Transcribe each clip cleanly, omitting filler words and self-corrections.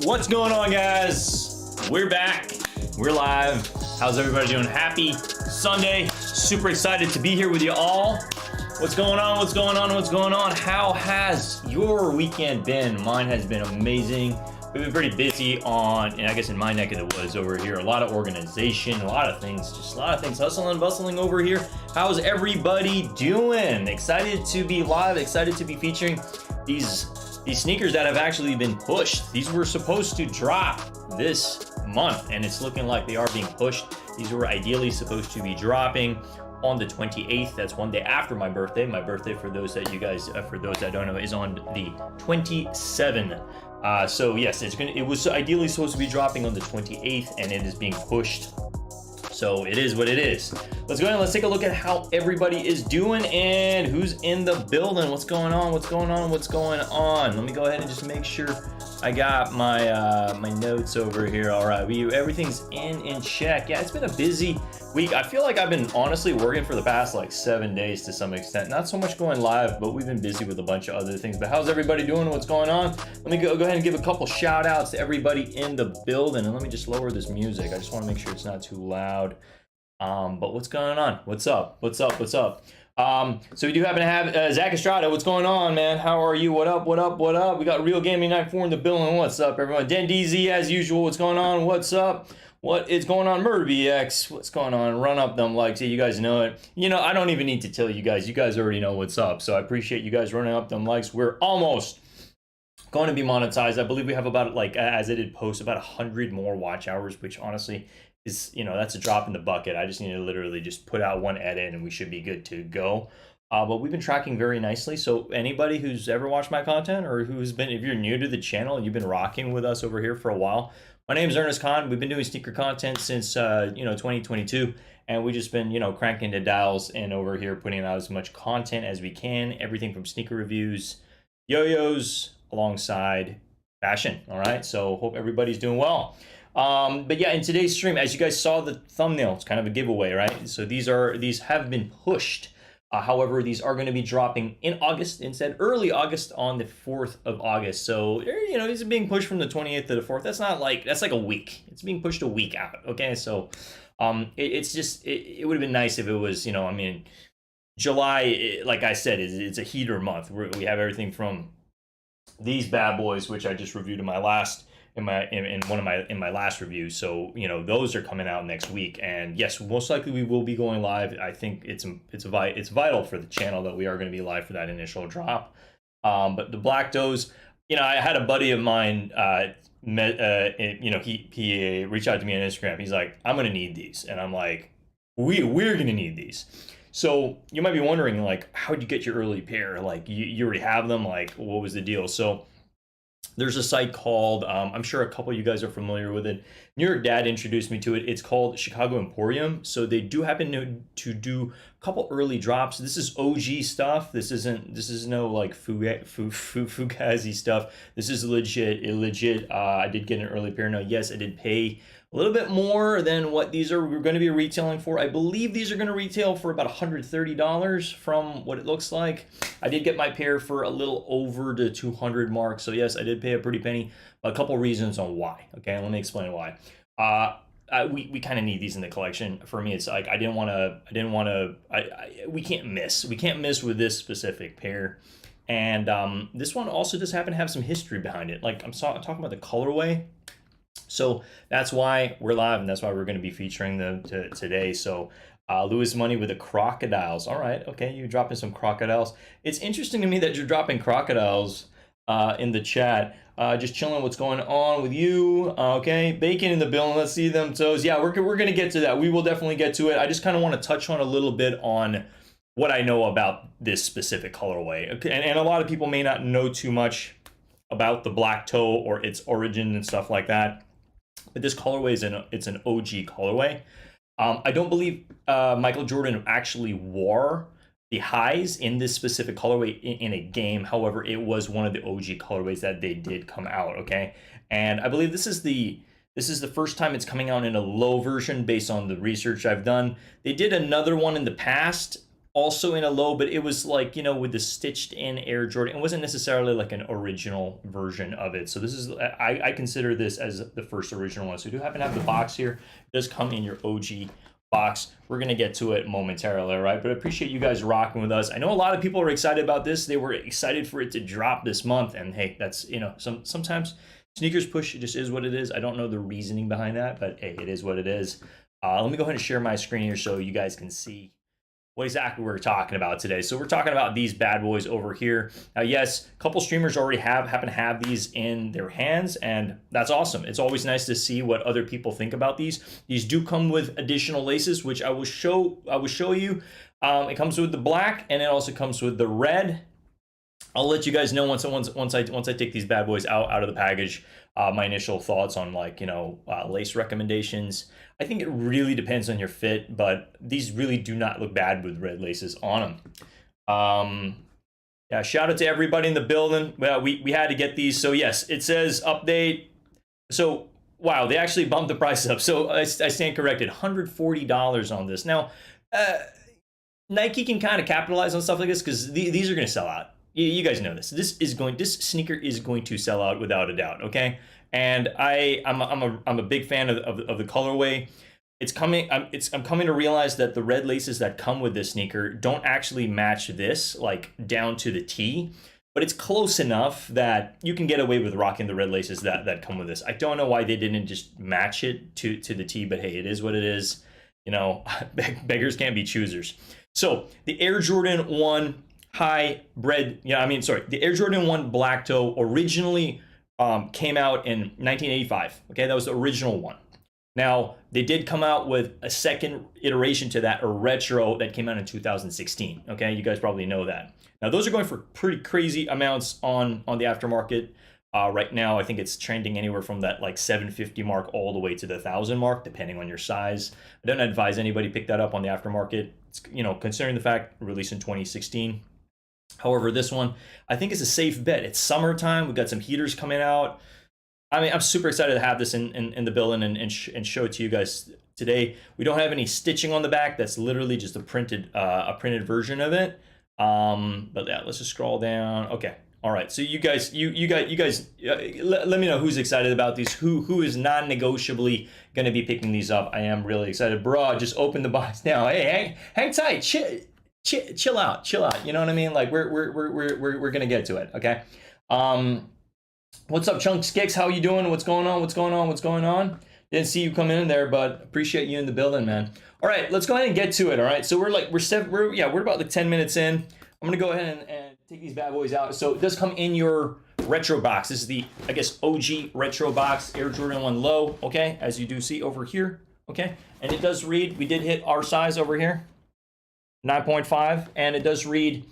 What's going on, guys? We're back. We're live. How's everybody doing? Happy Sunday. Super excited to be here with you all. What's going on? What's going on? What's going on? How has your weekend been? Mine has been amazing. We've been pretty busy and I guess in my neck of the woods over here, a lot of organization, a lot of things, hustling and bustling over here. How's everybody doing? Excited to be live, excited to be featuring these sneakers that have actually been pushed. These were supposed to drop this month, and it's looking like they are being pushed. These were ideally supposed to be dropping on the 28th. That's one day after my birthday. My birthday, for those that don't know, is on the 27th. So yes, it was ideally supposed to be dropping on the 28th, and it is being pushed. So it is what it is. Let's go ahead and let's take a look at how everybody is doing and who's in the building. What's going on? What's going on? What's going on? Let me go ahead and just make sure I got my my notes over here. All right, everything's in check. Yeah, it's been a busy week. I feel like I've been honestly working for the past like 7 days to some extent. Not so much going live, but we've been busy with a bunch of other things. But how's everybody doing? What's going on? Let me go ahead and give a couple shout outs to everybody in the building. And let me just lower this music. I just want to make sure it's not too loud. But what's going on? What's up? So we do happen to have Zach Estrada. What's going on, man? How are you? What up? We got Real Gaming Night 4 in the building. What's up, everyone? Den DZ, as usual. What's going on? What's up? What is going on? Murder BX. What's going on? Run up them likes. Yeah, you guys know it. You know, I don't even need to tell you guys. You guys already know what's up. So I appreciate you guys running up them likes. We're almost going to be monetized. I believe we have about, like, as I did post, about 100 more watch hours, which honestly is, you know, that's a drop in the bucket. I just need to literally just put out one edit and we should be good to go. But we've been tracking very nicely. So anybody who's ever watched my content or who's been, if you're new to the channel and you've been rocking with us over here for a while, my name is Ernest Khan. We've been doing sneaker content since 2022, and we've just been cranking the dials and over here putting out as much content as we can. Everything from sneaker reviews, yo-yos, alongside fashion. All right. So hope everybody's doing well. But yeah, in today's stream, as you guys saw the thumbnail, it's kind of a giveaway, right? So these have been pushed. However, these are going to be dropping in August instead, early August on the 4th of August. So, these are being pushed from the 28th to the 4th. That's like a week. It's being pushed a week out. Okay. So, it would have been nice if it was, July, like I said, it's a heater month. We have everything from these bad boys, which I just reviewed in my last review. So those are coming out next week, and yes, most likely we will be going live. I think it's vital for the channel that we are going to be live for that initial drop. But the Black Does, I had a buddy of mine, he reached out to me on Instagram. He's like, I'm gonna need these, and I'm like, we're gonna need these. So you might be wondering, like, how'd you get your early pair? Like, you already have them? Like, what was the deal? So there's a site called, I'm sure a couple of you guys are familiar with it. New York Dad introduced me to it. It's called Chicago Emporium. So they do happen to do a couple early drops. This is OG stuff. This is no like fugazi stuff. This is legit. I did get an early pair. Now, yes, I did pay a little bit more than what these are going to be retailing for. I believe these are going to retail for about $130 from what it looks like. I did get my pair for a little over the 200 mark. So yes, I did pay a pretty penny. A couple reasons on why. Okay, let me explain why. We kind of need these in the collection. For me, it's like we can't miss with this specific pair. And this one also just happened to have some history behind it. Like I'm talking about the colorway. So that's why we're live, and that's why we're going to be featuring them today. So Louis Money with the crocodiles. All right, okay, you're dropping some crocodiles. It's interesting to me that you're dropping crocodiles in the chat. Just chilling. What's going on with you? Okay, Bacon in the building. Let's see them toes. Yeah, we're going to get to that. We will definitely get to it. I just kind of want to touch on a little bit on what I know about this specific colorway. Okay, and a lot of people may not know too much about the black toe or its origin and stuff like that. But this colorway it's an OG colorway. I don't believe Michael Jordan actually wore the highs in this specific colorway in a game. However, it was one of the OG colorways that they did come out. Okay, and I believe this is the first time it's coming out in a low version based on the research I've done. They did another one in the past also in a low, but it was like, you know, with the stitched in Air Jordan. It wasn't necessarily like an original version of it. So this is, I consider this as the first original one. So we do happen to have the box here. It does come in your OG box. We're going to get to it momentarily, all right? But I appreciate you guys rocking with us. I know a lot of people are excited about this. They were excited for it to drop this month. And hey, that's, you know, sometimes sneakers push, it just is what it is. I don't know the reasoning behind that, but hey, it is what it is. Let me go ahead and share my screen here so you guys can see what exactly we're talking about today. So we're talking about these bad boys over here. Now, yes, a couple streamers already happen to have these in their hands, and that's awesome. It's always nice to see what other people think about these. These do come with additional laces, which I will show you. It comes with the black, and it also comes with the red. I'll let you guys know once I take these bad boys out of the package, my initial thoughts on, like, you know, lace recommendations. I think it really depends on your fit, but these really do not look bad with red laces on them. Yeah, shout out to everybody in the building. Well, we had to get these. So yes, it says update. So wow, they actually bumped the price up. So I stand corrected, $140 on this. Now, Nike can kind of capitalize on stuff like this because these are going to sell out. You guys know this. This sneaker is going to sell out without a doubt. Okay, and I'm a big fan of the colorway. I'm coming to realize that the red laces that come with this sneaker don't actually match this, like, down to the T, but it's close enough that you can get away with rocking the red laces that come with this. I don't know why they didn't just match it to the T, but hey, it is what it is. You know, beggars can't be choosers. So the Air Jordan 1 the Air Jordan 1 Black Toe originally came out in 1985. Okay, that was the original one. Now, they did come out with a second iteration to that, a retro, that came out in 2016. Okay, you guys probably know that. Now, those are going for pretty crazy amounts on the aftermarket. Right now, I think it's trending anywhere from that like $750 mark all the way to the $1,000 mark, depending on your size. I don't advise anybody pick that up on the aftermarket. It's, you know, considering the fact released in 2016. However, this one, I think, is a safe bet. It's summertime. We've got some heaters coming out. I mean, I'm super excited to have this in the building and show it to you guys today. We don't have any stitching on the back. That's literally just a printed version of it. But yeah, let's just scroll down. Okay. All right. So you guys, let me know who's excited about these. Who is non-negotiably going to be picking these up. I am really excited. Bro, just open the box now. Hey, hang tight. Chill out. You know what I mean? Like, we're gonna get to it. Okay. What's up, Chunks Kicks? How you doing? What's going on? Didn't see you come in there, but appreciate you in the building, man. All right, let's go ahead and get to it. All right. So we're about like 10 minutes in. I'm gonna go ahead and take these bad boys out. So it does come in your retro box. This is the, I guess, OG retro box, Air Jordan 1 Low. Okay, as you do see over here. Okay, and it does read. We did hit our size over here. 9.5, and it does read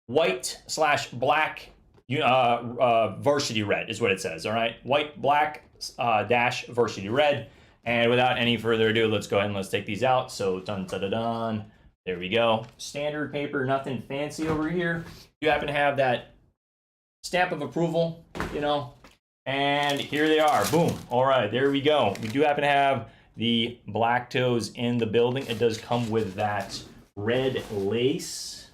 white/black varsity red is what it says. All right, white, black dash varsity red. And without any further ado, let's go ahead and let's take these out. So dun. There we go. Standard paper, nothing fancy over here. You happen to have that stamp of approval, you know, and here they are. Boom. All right, there we go. We do happen to have the black toes in the building. It does come with that red lace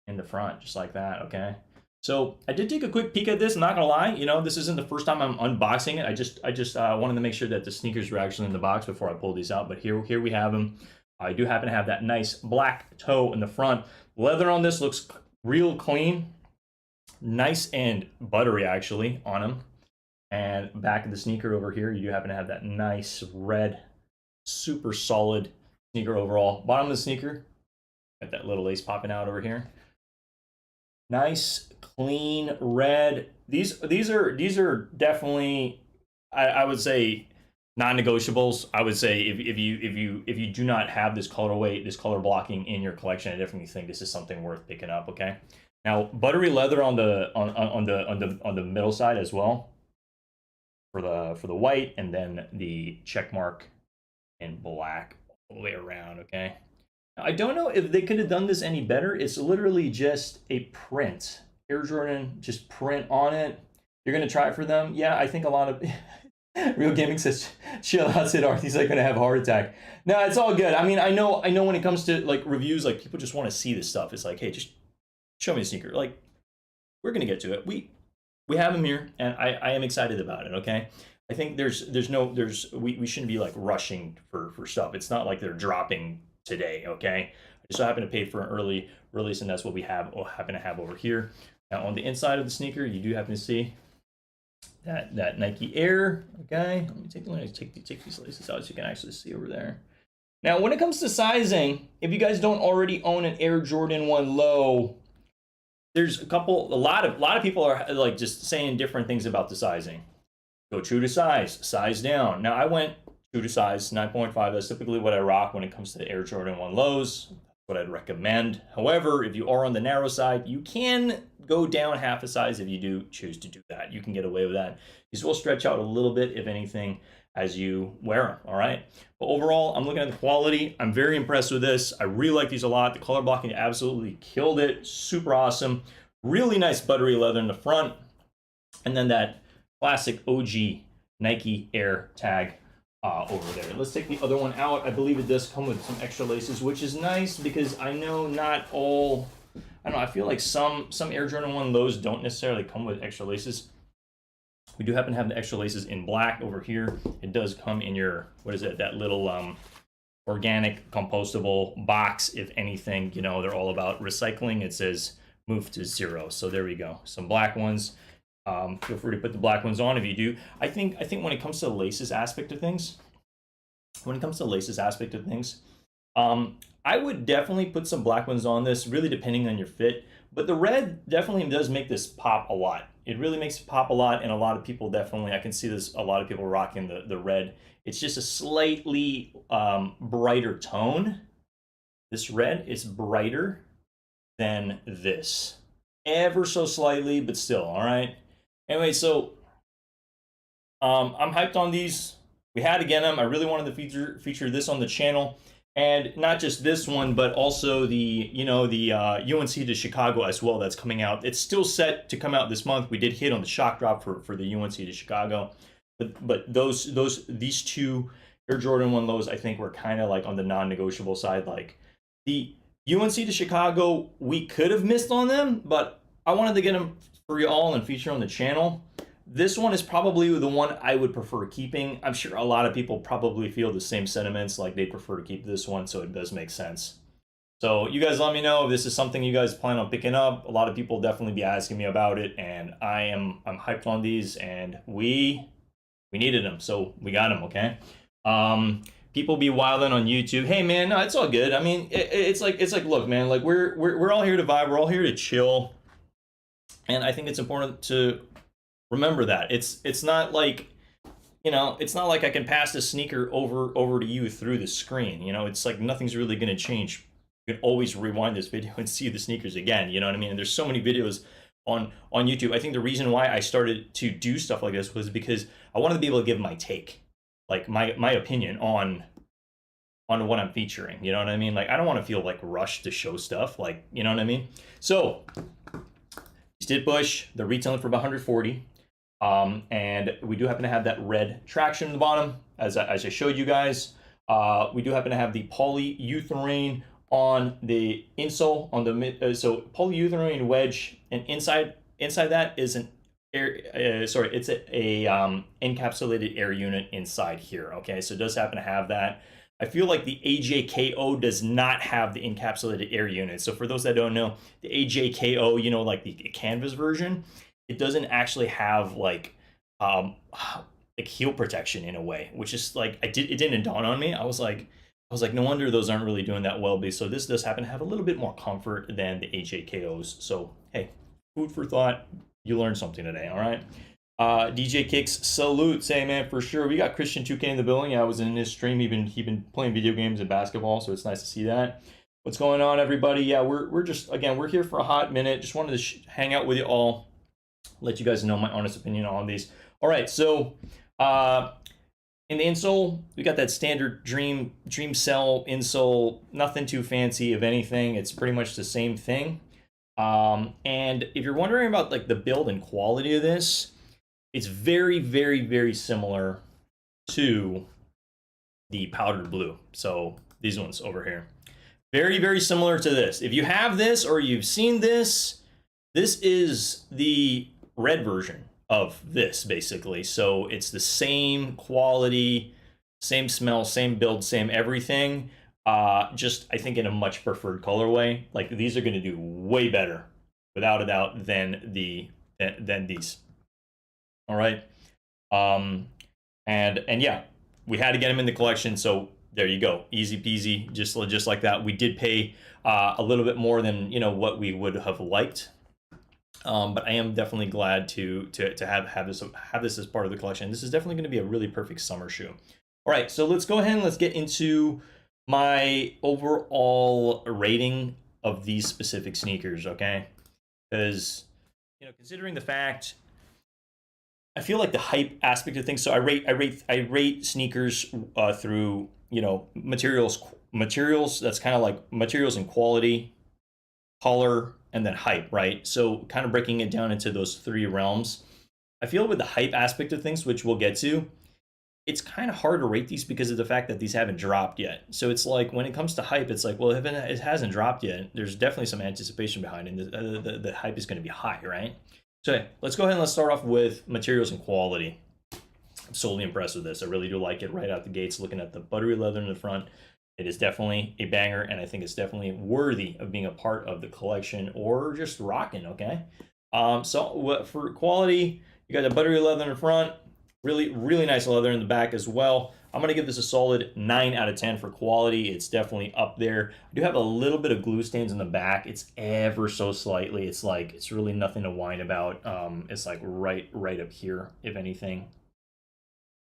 in the front, just like that. Okay, so I did take a quick peek at this. I'm not gonna lie, you know, this isn't the first time I'm unboxing it. I just wanted to make sure that the sneakers were actually in the box before I pulled these out. But here we have them. I do happen to have that nice black toe in the front. Leather on this looks real clean, nice and buttery actually on them. And back of the sneaker over here, you do happen to have that nice red, super solid sneaker overall. Bottom of the sneaker, got that little lace popping out over here. Nice, clean red. These are definitely, I would say, non-negotiables. I would say if you do not have this colorway, this color blocking in your collection, I definitely think this is something worth picking up. Okay. Now, buttery leather on the middle side as well for the white, and then the check mark in black all the way around. Okay. Now, I don't know if they could have done this any better. It's literally just a print. Air Jordan, just print on it. You're gonna try it for them. Yeah, I think a lot of Real Gaming says, chill out, Sid Arthy's like gonna have a heart attack. No, it's all good. I mean, I know when it comes to like reviews, like people just want to see this stuff. It's like, hey, just show me a sneaker. Like, we're gonna get to it. We have them here, and I am excited about it, okay? I think we shouldn't be like rushing for stuff. It's not like they're dropping today, okay? I just so happen to pay for an early release, and that's what we happen to have over here. Now on the inside of the sneaker, you do happen to see that Nike Air, okay? Let me take these laces out so you can actually see over there. Now, when it comes to sizing, if you guys don't already own an Air Jordan 1 Low, there's a lot of people are like just saying different things about the sizing. Go true to size down. Now, I went true to size, 9.5. That's typically what I rock when it comes to the Air Jordan 1 Lows. That's what I'd recommend. However, if you are on the narrow side, you can go down half a size if you do choose to do that. You can get away with that. These will stretch out a little bit, if anything, as you wear them, all right? But overall, I'm looking at the quality. I'm very impressed with this. I really like these a lot. The color blocking absolutely killed it. Super awesome. Really nice buttery leather in the front. And then that classic OG Nike Air tag over there. Let's take the other one out. I believe it does come with some extra laces, which is nice because I know not all, I don't know, I feel like some Air Jordan 1 Lows don't necessarily come with extra laces. We do happen to have the extra laces in black over here. It does come in your, what is it, that little organic compostable box. If anything, you know, they're all about recycling. It says move to 0. So there we go. Some black ones. Feel free to put the black ones on if you do. I think when it comes to the laces aspect of things, I would definitely put some black ones on this, really depending on your fit. But the red definitely does make this pop a lot. It really makes it pop a lot, and a lot of people definitely, I can see this, a lot of people rocking the red. It's just a slightly brighter tone. This red is brighter than this. Ever so slightly, but still, all right? Anyway, so I'm hyped on these. We had to get them. I really wanted to feature this on the channel. And not just this one, but also the UNC to Chicago as well that's coming out. It's still set to come out this month. We did hit on the shock drop for the UNC to Chicago. But these two Air Jordan 1 Lows, I think, were kind of like on the non-negotiable side. Like the UNC to Chicago, we could have missed on them, but I wanted to get them for you all and feature on the channel. This one is probably the one I would prefer keeping. I'm sure a lot of people probably feel the same sentiments, like they prefer to keep this one, so it does make sense. So you guys let me know if this is something you guys plan on picking up. A lot of people definitely be asking me about it, and I'm hyped on these, and we needed them, so we got them, okay? People be wilding on YouTube. Hey man, no, it's all good. I mean, it's like look, man, like we're all here to vibe, we're all here to chill. And I think it's important to remember that it's not like, you know, it's not like I can pass the sneaker over to you through the screen. You know, it's like nothing's really going to change. You can always rewind this video and see the sneakers again. You know what I mean? And there's so many videos on YouTube. I think the reason why I started to do stuff like this was because I wanted to be able to give my take, like my opinion on what I'm featuring. You know what I mean? Like I don't want to feel like rushed to show stuff. Like, you know what I mean? So Stitbush, they're retailing for about 140. And we do happen to have that red traction in the bottom, as I showed you guys. We do happen to have the polyurethane on the insole, on the mid. So polyurethane wedge, and inside that is an air. It's a encapsulated air unit inside here. Okay, so it does happen to have that. I feel like the AJKO does not have the encapsulated air unit. So for those that don't know, the AJKO, you know, like the canvas version, it doesn't actually have like heel protection in a way, which is like it didn't dawn on me. I was like, no wonder those aren't really doing that well. So this does happen to have a little bit more comfort than the AJKOs. So hey, food for thought. You learned something today, all right? DJ Kicks, salute, say man, for sure. We got Christian 2K in the building. I was in his stream. He been playing video games and basketball, so it's nice to see that. What's going on, everybody? Yeah, we're just, again, we're here for a hot minute. Just wanted to hang out with you all, let you guys know my honest opinion on these. All right, so in the insole, we got that standard Dream Cell insole. Nothing too fancy. If anything, it's pretty much the same thing. And if you're wondering about like the build and quality of this, it's very, very, very similar to the powdered blue. So these ones over here. Very, very similar to this. If you have this or you've seen this, this is the red version of this, basically. So it's the same quality, same smell, same build, same everything. Just, I think, in a much preferred colorway. Like, these are going to do way better, without a doubt, than these. All right. And yeah, we had to get them in the collection, so there you go, easy peasy, just like that. We did pay a little bit more than what we would have liked, but I am definitely glad to have this as part of the collection. This is definitely going to be a really perfect summer shoe. All right, so let's go ahead and let's get into my overall rating of these specific sneakers, okay? Because considering the fact, I feel like the hype aspect of things. So I rate sneakers through materials. That's kind of like materials and quality, color, and then hype, right? So kind of breaking it down into those three realms. I feel with the hype aspect of things, which we'll get to, it's kind of hard to rate these because of the fact that these haven't dropped yet. So it's like when it comes to hype, it's like, well, if it hasn't dropped yet, there's definitely some anticipation behind it. The hype is going to be high, right? So let's go ahead and let's start off with materials and quality. I'm solely impressed with this. I really do like it right out the gates. Looking at the buttery leather in the front, it is definitely a banger, and I think it's definitely worthy of being a part of the collection or just rocking, okay? So for quality, you got the buttery leather in the front, really, really nice leather in the back as well. I'm going to give this a solid 9 out of 10 for quality. It's definitely up there. I do have a little bit of glue stains in the back. It's ever so slightly. It's like, it's really nothing to whine about. It's like right up here, if anything.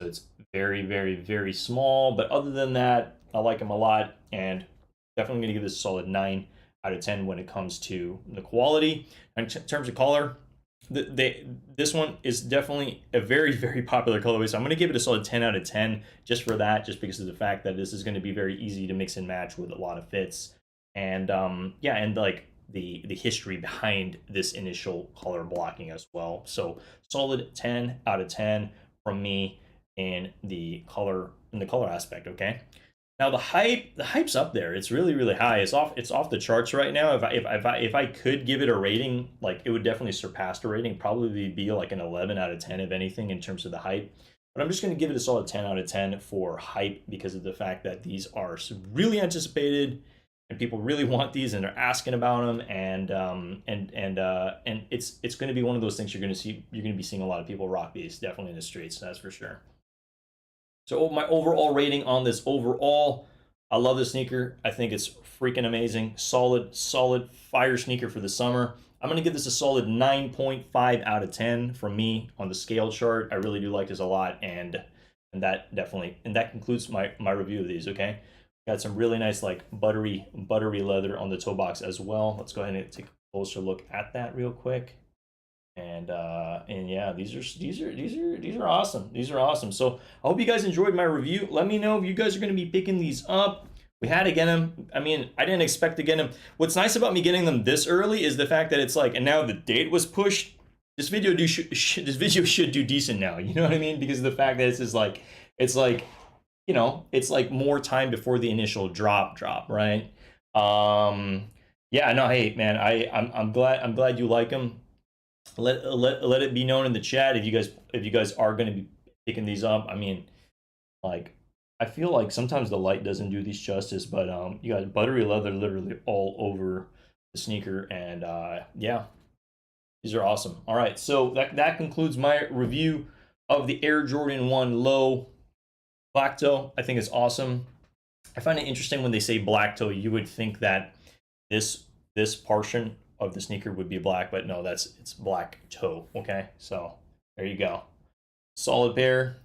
So it's very, very, very small. But other than that, I like them a lot. And definitely going to give this a solid 9 out of 10 when it comes to the quality. In terms of color, this one is definitely a very, very popular colorway, so I'm going to give it a solid 10 out of 10 just for that, just because of the fact that this is going to be very easy to mix and match with a lot of fits. And yeah, and like the history behind this initial color blocking as well. So solid 10 out of 10 from me in the color aspect. Okay. Now the hype's up there. It's really, really high. It's off the charts right now. If I could give it a rating, like, it would definitely surpass the rating. Probably be like an 11 out of 10 if anything in terms of the hype. But I'm just going to give it a solid 10 out of 10 for hype because of the fact that these are really anticipated and people really want these and they're asking about them, and it's going to be one of those things you're going to be seeing a lot of people rock these definitely in the streets. That's for sure. So my overall rating on this overall, I love this sneaker. I think it's freaking amazing. Solid fire sneaker for the summer. I'm going to give this a solid 9.5 out of 10 from me on the scale chart. I really do like this a lot, and that concludes my review of these, okay? Got some really nice like buttery leather on the toe box as well. Let's go ahead and take a closer look at that real quick. And yeah, these are awesome. These are awesome. So I hope you guys enjoyed my review. Let me know if you guys are going to be picking these up. We had to get them. I mean, I didn't expect to get them. What's nice about me getting them this early is the fact that it's like, and now the date was pushed. This video should do decent now. You know what I mean? Because of the fact that it's just like, it's like more time before the initial drop, right? Yeah, no, hey man, I'm glad you like them. Let it be known in the chat if you guys are going to be picking these up. I mean, like, I feel like sometimes the light doesn't do these justice, but you got buttery leather literally all over the sneaker, and yeah, these are awesome. All right, so that concludes my review of the Air Jordan 1 Low Black Toe. I think it's awesome. I find it interesting when they say black toe. You would think that this portion of the sneaker would be black, but no, it's black toe. Okay, so there you go. Solid pair.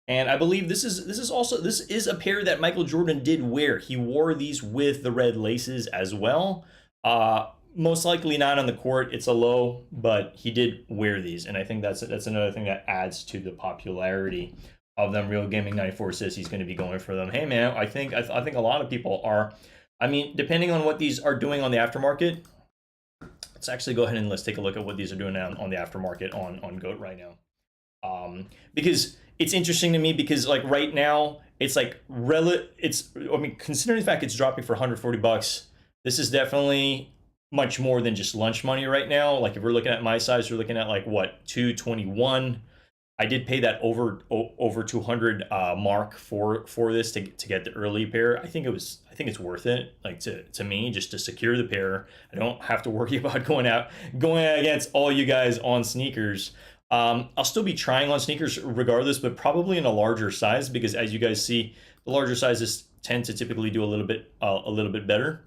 And I believe this is a pair that Michael Jordan did wear. He wore these with the red laces as well. Most likely not on the court. It's a low, but he did wear these, and I think that's another thing that adds to the popularity of them. Real Gaming 94 says he's going to be going for them. Hey man, I think a lot of people are. I mean, depending on what these are doing on the aftermarket. Let's actually go ahead and let's take a look at what these are doing on the aftermarket on GOAT right now. Because it's interesting to me because like right now it's like I mean, considering the fact it's dropping for 140 bucks, this is definitely much more than just lunch money right now. Like if we're looking at my size, we're looking at like what, 221. I did pay that over 200 mark for this to get the early pair. I think it's worth it. Like to me, just to secure the pair. I don't have to worry about going against all you guys on sneakers. I'll still be trying on sneakers regardless, but probably in a larger size because as you guys see, the larger sizes tend to typically do a little bit better.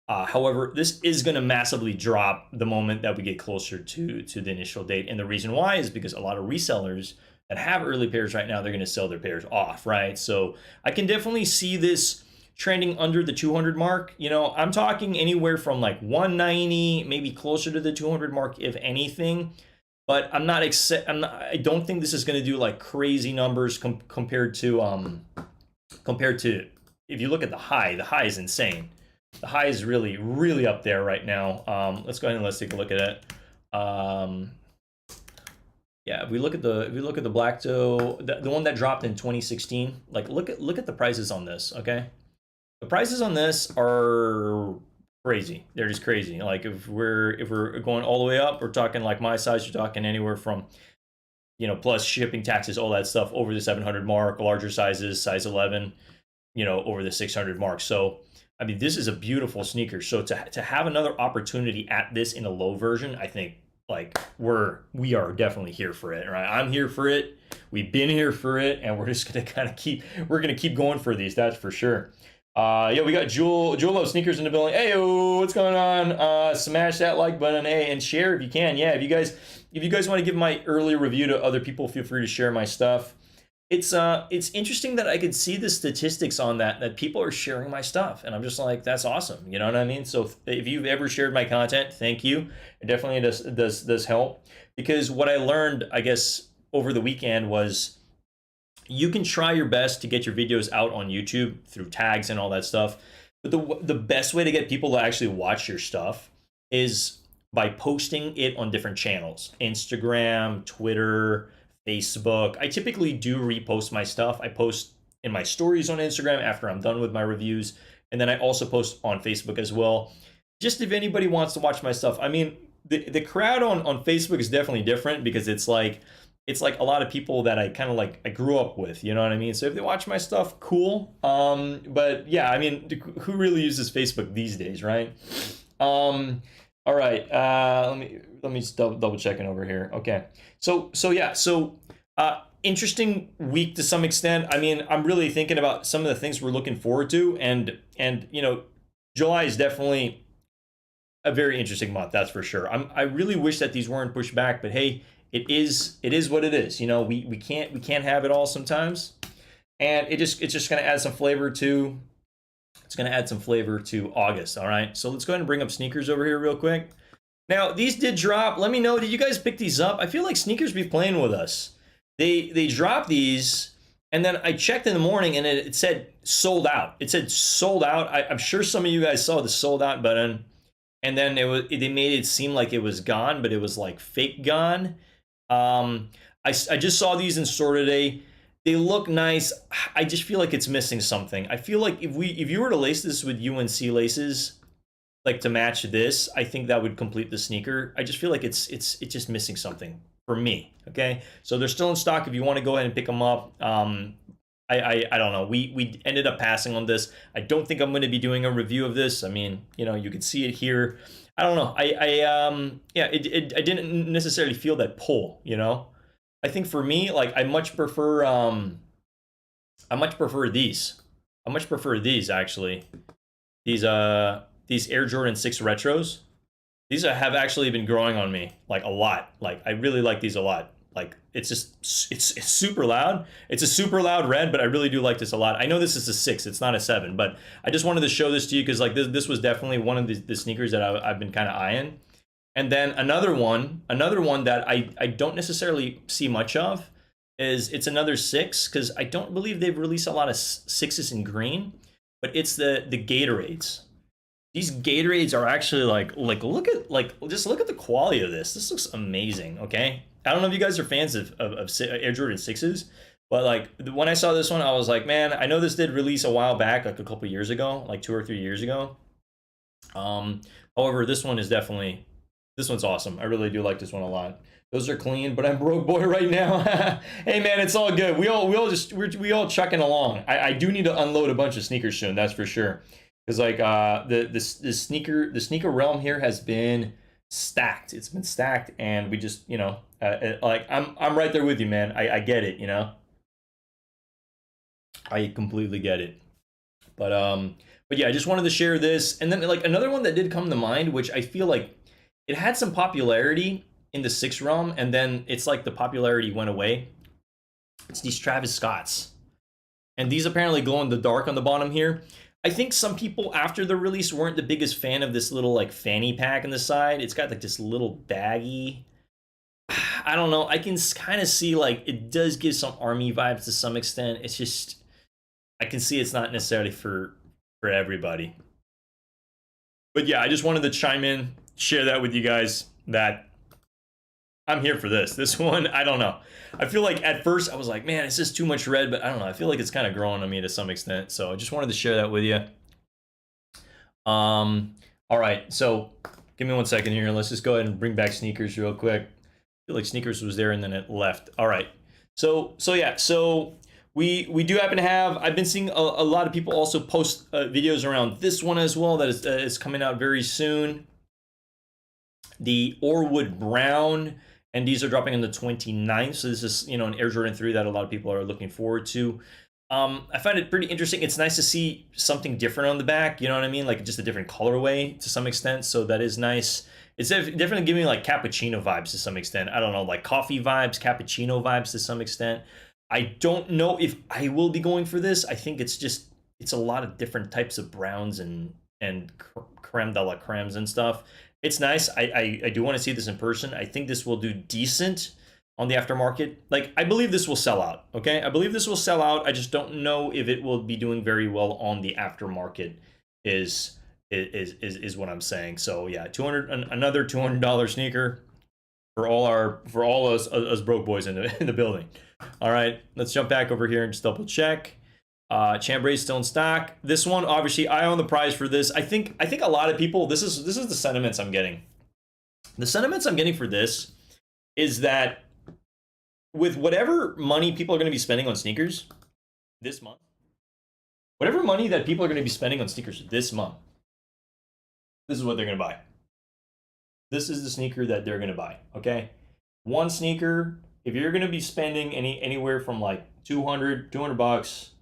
However, this is going to massively drop the moment that we get closer to the initial date. And the reason why is because a lot of resellers that have early pairs right now, they're going to sell their pairs off, right? So I can definitely see this trending under the 200 mark. You know, I'm talking anywhere from like 190, maybe closer to the 200 mark, if anything. But I don't think this is going to do like crazy numbers compared to if you look at the high is insane. The high is really, really up there right now. Let's go ahead and let's take a look at it. Yeah, if we look at the black toe, the one that dropped in 2016, like look at the prices on this, okay? The prices on this are crazy. They're just crazy. Like if we're going all the way up, we're talking like my size, you're talking anywhere from, you know, plus shipping, taxes, all that stuff over the 700 mark, larger sizes, size 11, you know, over the 600 mark. So I mean, this is a beautiful sneaker. So to have another opportunity at this in a low version, I think like we are definitely here for it, right? I'm here for it. We've been here for it, and we're just gonna kind of keep going for these. That's for sure. Yeah, we got Jewel Love Sneakers in the building. Hey, what's going on? Smash that like button, and share if you can. Yeah, if you guys want to give my early review to other people, feel free to share my stuff. It's interesting that I could see the statistics on that people are sharing my stuff, and I'm just like, that's awesome. You know what I mean? So if you've ever shared my content, thank you. It definitely does help, because what I learned, I guess, over the weekend was you can try your best to get your videos out on YouTube through tags and all that stuff, but the best way to get people to actually watch your stuff is by posting it on different channels: Instagram, Twitter, Facebook. I typically do repost my stuff. I post in my stories on Instagram after I'm done with my reviews, and then I also post on Facebook as well. Just if anybody wants to watch my stuff. I mean, the crowd on Facebook is definitely different because it's like a lot of people that I kind of like I grew up with, you know what I mean? So if they watch my stuff, cool. But yeah, I mean, who really uses Facebook these days, right? All right, let me just double checking over here. Okay, so yeah, interesting week to some extent. I mean, I'm really thinking about some of the things we're looking forward to, and you know, July is definitely a very interesting month, that's for sure. I really wish that these weren't pushed back, but hey, it is what it is. You know, we can't have it all sometimes, and it's just gonna add some flavor to. It's going to add some flavor to August, all right? So let's go ahead and bring up sneakers over here real quick. Now, these did drop. Let me know, did you guys pick these up? I feel like sneakers be playing with us. They dropped these, and then I checked in the morning, and it said sold out. It said sold out. I'm sure some of you guys saw the sold out button, and then they made it seem like it was gone, but it was like fake gone. I just saw these in store today. They look nice. I just feel like it's missing something. I feel like if you were to lace this with UNC laces, like to match this, I think that would complete the sneaker. I just feel like it's just missing something for me. Okay, so they're still in stock if you want to go ahead and pick them up. I don't know. We ended up passing on this. I don't think I'm going to be doing a review of this. I mean, you know, you can see it here. I don't know. I didn't necessarily feel that pull. You know. I think for me, like I much prefer these. I much prefer these actually. These Air Jordan 6 retros. These have actually been growing on me like a lot. Like I really like these a lot. Like it's super loud. It's a super loud red, but I really do like this a lot. I know this is a 6, it's not a 7, but I just wanted to show this to you because like this was definitely one of the sneakers that I've been kind of eyeing. And then another one that I don't necessarily see much of is it's another 6, because I don't believe they've released a lot of 6s in green, but it's the Gatorades. These Gatorades are actually like just look at the quality of this. This looks amazing, okay? I don't know if you guys are fans of Air Jordan 6s, but like when I saw this one, I was like, man, I know this did release a while back, like a couple years ago, like 2 or 3 years ago. However, this one's awesome. I really do like this one a lot. Those are clean, but I'm broke boy right now. Hey man, it's all good. We all chucking along. I do need to unload a bunch of sneakers soon, that's for sure. Because like the sneaker realm here has been stacked. It's been stacked, and we just, you know, like I'm right there with you, man. I get it, you know. I completely get it. But yeah, I just wanted to share this. And then like another one that did come to mind, which I feel like it had some popularity in the 6 realm, and then it's like the popularity went away. It's these Travis Scotts. And these apparently glow in the dark on the bottom here. I think some people after the release weren't the biggest fan of this little like fanny pack on the side. It's got like this little baggy. I don't know. I can kind of see like it does give some army vibes to some extent. It's just, I can see it's not necessarily for everybody. But yeah, I just wanted to chime in, share that with you guys, that I'm here for this. This one, I don't know. I feel like at first I was like, man, it's just too much red, but I don't know. I feel like it's kind of growing on me to some extent. So I just wanted to share that with you. All right, so give me 1 second here. Let's just go ahead and bring back sneakers real quick. I feel like sneakers was there and then it left. All right. So yeah, so we do happen to have, I've been seeing a lot of people also post videos around this one as well that is coming out very soon. The Orwood Brown, and these are dropping on the 29th. So this is, you know, an Air Jordan 3 that a lot of people are looking forward to. I find it pretty interesting. It's nice to see something different on the back, you know what I mean? Like just a different colorway to some extent. So that is nice. It's definitely giving me like cappuccino vibes to some extent. I don't know, like coffee vibes, cappuccino vibes to some extent. I don't know if I will be going for this. I think it's a lot of different types of browns and creme de la cremes and stuff. It's nice. I do want to see this in person. I think this will do decent on the aftermarket. Like, I believe this will sell out, okay? I believe this will sell out. I just don't know if it will be doing very well on the aftermarket is what I'm saying. So yeah, another $200 sneaker for all us broke boys in the building. All right, let's jump back over here and just double check. Chambray still in stock. This one, obviously, I own the prize for this. I think a lot of people, this is the sentiments I'm getting. The sentiments I'm getting for this is that with whatever money people are going to be spending on sneakers this month, whatever money that people are going to be spending on sneakers this month, this is what they're going to buy. This is the sneaker that they're going to buy, okay? One sneaker, if you're going to be spending anywhere from like 200 bucks,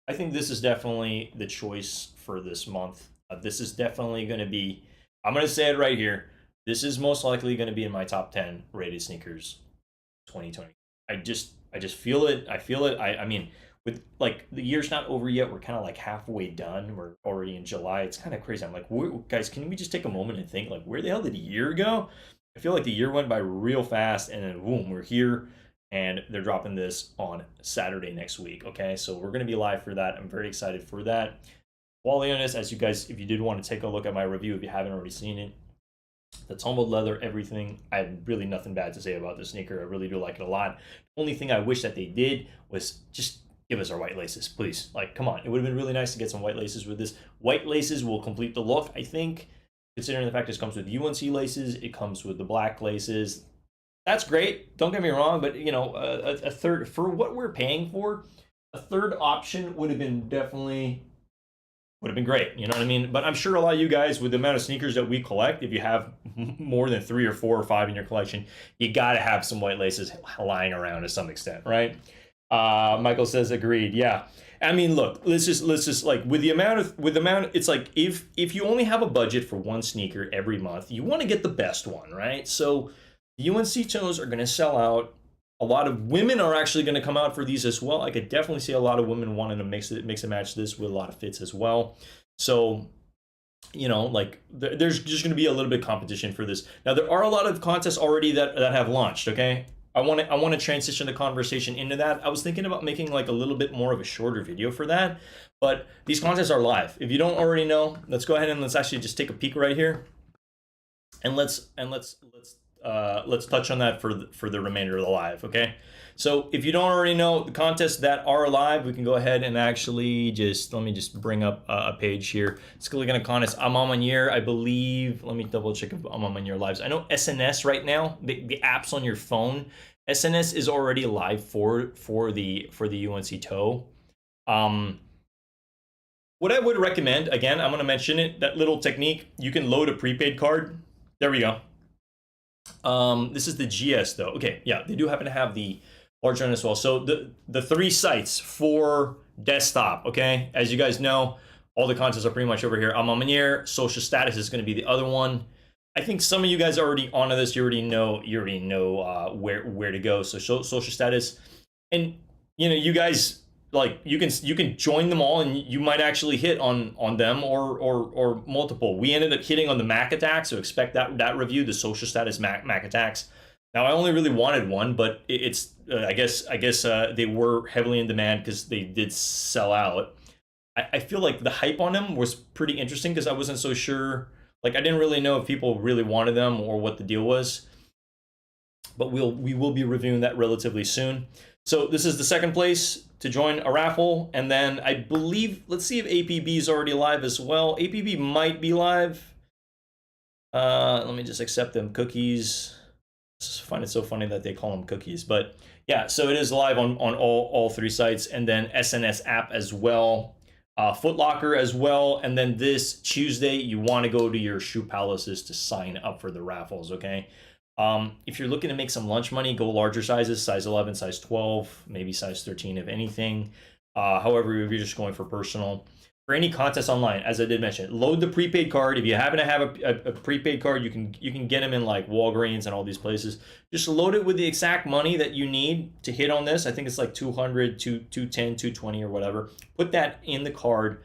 I think this is definitely the choice for this month. This is definitely going to be, I'm going to say it right here, this is most likely going to be in my top 10 rated sneakers 2020. I just feel it. I feel it. I mean, with like the year's not over yet, we're kind of like halfway done. We're already in July. It's kind of crazy. I'm like, guys, can we just take a moment and think, like, where the hell did the year go? I feel like the year went by real fast, and then boom, we're here, and they're dropping this on Saturday next week. Okay, so we're gonna be live for that. I'm very excited for that. Quality on this, as you guys, if you did want to take a look at my review, if you haven't already seen it, the tumbled leather, everything. I have really nothing bad to say about this sneaker. I really do like it a lot. The only thing I wish that they did was just give us our white laces, please. Like, come on. It would have been really nice to get some white laces with this. White laces will complete the look, I think, considering the fact this comes with UNC laces. It comes with the black laces. That's great. Don't get me wrong, but, you know, a third, for what we're paying for, a third option would have been great, you know what I mean? But I'm sure a lot of you guys, with the amount of sneakers that we collect, if you have more than 3 or 4 or 5 in your collection, you gotta have some white laces lying around to some extent, right? Michael says agreed. Yeah, I mean, look, let's just like with the amount, it's like if you only have a budget for one sneaker every month, you want to get the best one, right? So the UNC toes are going to sell out. A lot of women are actually going to come out for these as well. I could definitely see a lot of women wanting to mix and match this with a lot of fits as well. So, you know, like there's just going to be a little bit of competition for this. Now, there are a lot of contests already that have launched, okay? I want to transition the conversation into that. I was thinking about making like a little bit more of a shorter video for that, but these contests are live. If you don't already know, let's go ahead and let's actually just take a peek right here, and let's let's touch on that for the remainder of the live. Okay. So if you don't already know the contests that are live, we can go ahead and actually let me just bring up a page here. Let's click on a contest. I'm on year, I believe. Let me double check if I'm on your lives. I know SNS right now, the apps on your phone, SNS is already live for the UNC TOE. What I would recommend, again, I'm going to mention it, that little technique, you can load a prepaid card. There we go. This is the GS though. Okay, yeah, they do happen to have the large one as well. So the 3 sites for desktop, okay? As you guys know, all the contests are pretty much over here. I'm on year, social status is going to be the other one. I think some of you guys are already onto this. You already know where to go. So social status, and you know, you guys, like, you can join them all, and you might actually hit on them or multiple. We ended up hitting on the Mac attack, so expect that review, the social status Mac attacks. Now I only really wanted one, but it's I guess they were heavily in demand because they did sell out. I feel like the hype on them was pretty interesting because I wasn't so sure. Like, I didn't really know if people really wanted them or what the deal was. But we will be reviewing that relatively soon. So this is the second place to join a raffle, and then I believe, let's see if APB is already live as well. APB might be live. Let me just accept them cookies. I just find it so funny that they call them cookies, but yeah, so it is live on all 3 sites, and then SNS app as well, Foot Locker as well, and then this Tuesday you want to go to your Shoe Palaces to sign up for the raffles. Okay. If you're looking to make some lunch money, go larger sizes, size 11, size 12, maybe size 13 if anything. However, if you're just going for personal, for any contest online, as I did mention, load the prepaid card. If you happen to have a prepaid card, you can get them in like Walgreens and all these places. Just load it with the exact money that you need to hit on this. I think it's like 200, 210, 220 or whatever. Put that in the card,